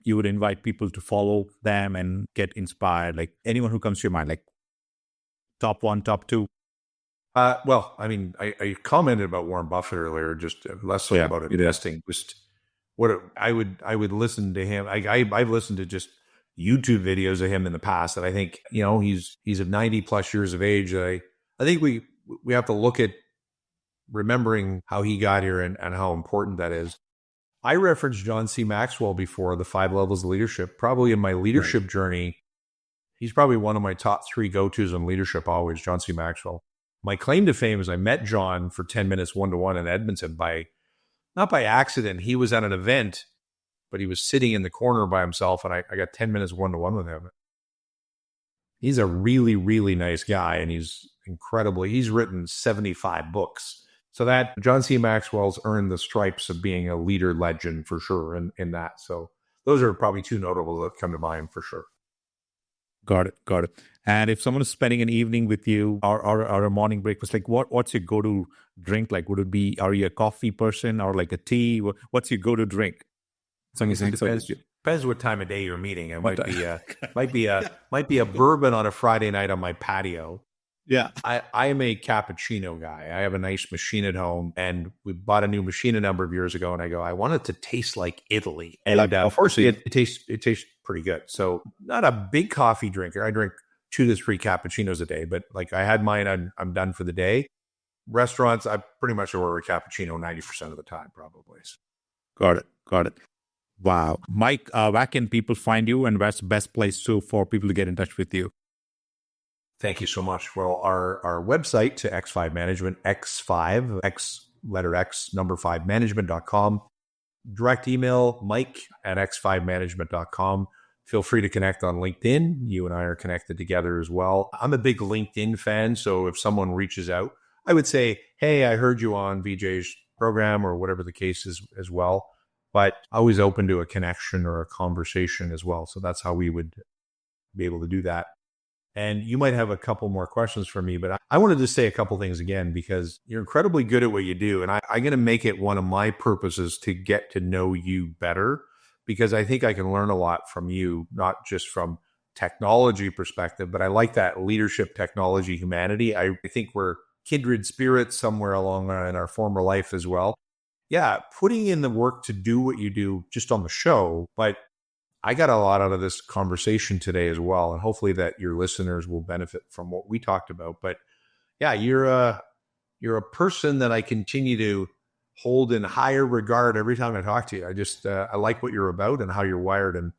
you would invite people to follow them and get inspired. Like anyone who comes to your mind, like top 1, top 2. Well, I mean, I commented about Warren Buffett earlier, just less so about investing. Just what I would listen to him. I've listened to just YouTube videos of him in the past, that I think, he's of 90 plus years of age. I think we have to look at remembering how he got here and how important that is. I referenced John C. Maxwell before, the 5 levels of leadership. Probably in my leadership journey, he's probably one of my top 3 go-tos on leadership always, John C. Maxwell. My claim to fame is I met John for 10 minutes one-to-one in Edmonton not by accident. He was at an event, but he was sitting in the corner by himself, and I got 10 minutes one-to-one with him. He's a really, really nice guy, and he's incredibly. He's written 75 books. So that John C. Maxwell's earned the stripes of being a leader legend for sure in that. So those are probably two notable that come to mind for sure. Got it. And if someone is spending an evening with you or a morning breakfast, like what's your go-to drink? Like, would it be, are you a coffee person or like a tea? What's your go-to drink? Depends what time of day you're meeting. It might be a bourbon on a Friday night on my patio. Yeah. I am a cappuccino guy. I have a nice machine at home, and we bought a new machine a number of years ago. And I want it to taste like Italy. And of course, it tastes pretty good. So not a big coffee drinker. I drink 2 to 3 cappuccinos a day, but like I had mine, I'm done for the day. Restaurants, I pretty much order a cappuccino 90% of the time, probably. Got it. Wow. Mike, where can people find you, and where's the best place for people to get in touch with you? Thank you so much. Well, our website to X5 Management, X5, X letter X, number 5 management.com. Direct email, mike@x5management.com. Feel free to connect on LinkedIn. You and I are connected together as well. I'm a big LinkedIn fan, so if someone reaches out, I would say, hey, I heard you on Vijay's program or whatever the case is as well. But always open to a connection or a conversation as well. So that's how we would be able to do that. And you might have a couple more questions for me, but I wanted to say a couple things again, because you're incredibly good at what you do. And I'm going to make it one of my purposes to get to know you better, because I think I can learn a lot from you, not just from technology perspective, but I like that leadership, technology, humanity. I think we're kindred spirits somewhere along in our former life as well. Yeah, putting in the work to do what you do just on the show, but I got a lot out of this conversation today as well, and hopefully that your listeners will benefit from what we talked about. But yeah, you're a person that I continue to hold in higher regard every time I talk to you. I like what you're about and how you're wired, and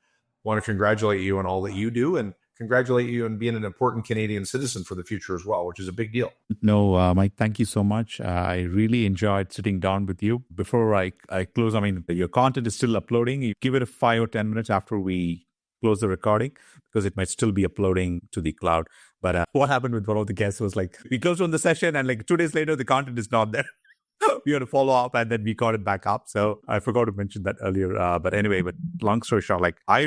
want to congratulate you on all that you do, and congratulate you on being an important Canadian citizen for the future as well, which is a big deal. No, Mike, thank you so much. I really enjoyed sitting down with you. Before I close, I mean, your content is still uploading. You give it a 5 or 10 minutes after we close the recording, because it might still be uploading to the cloud. But what happened with one of the guests was like, we closed on the session and like 2 days later, the content is not there. We had to follow up, and then we got it back up. So I forgot to mention that earlier. But anyway, long story short, like I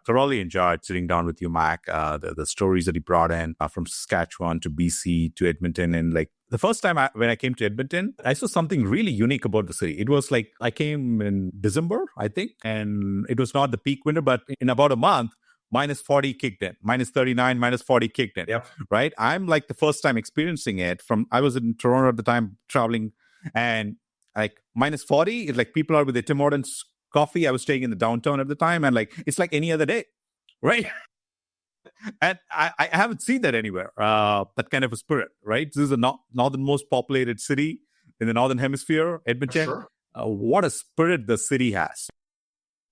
thoroughly enjoyed sitting down with you, Mac. The stories that you brought in from Saskatchewan to BC to Edmonton. And like the first time when I came to Edmonton, I saw something really unique about the city. It was like I came in December, I think, and it was not the peak winter, but in about a month, -40 kicked in, -39, -40 kicked in. Yep. Right. I'm like the first time experiencing it I was in Toronto at the time traveling. And like -40 is like people are with their Tim Hortons coffee. I was staying in the downtown at the time, and like it's like any other day, right? And I haven't seen that anywhere. That kind of a spirit, right? This is the northernmost populated city in the northern hemisphere, Edmonton. Sure. What a spirit the city has.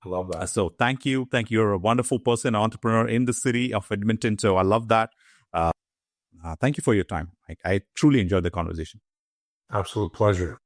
I love that. So thank you. You're a wonderful person, entrepreneur in the city of Edmonton. So I love that. Thank you for your time. I truly enjoyed the conversation. Absolute pleasure.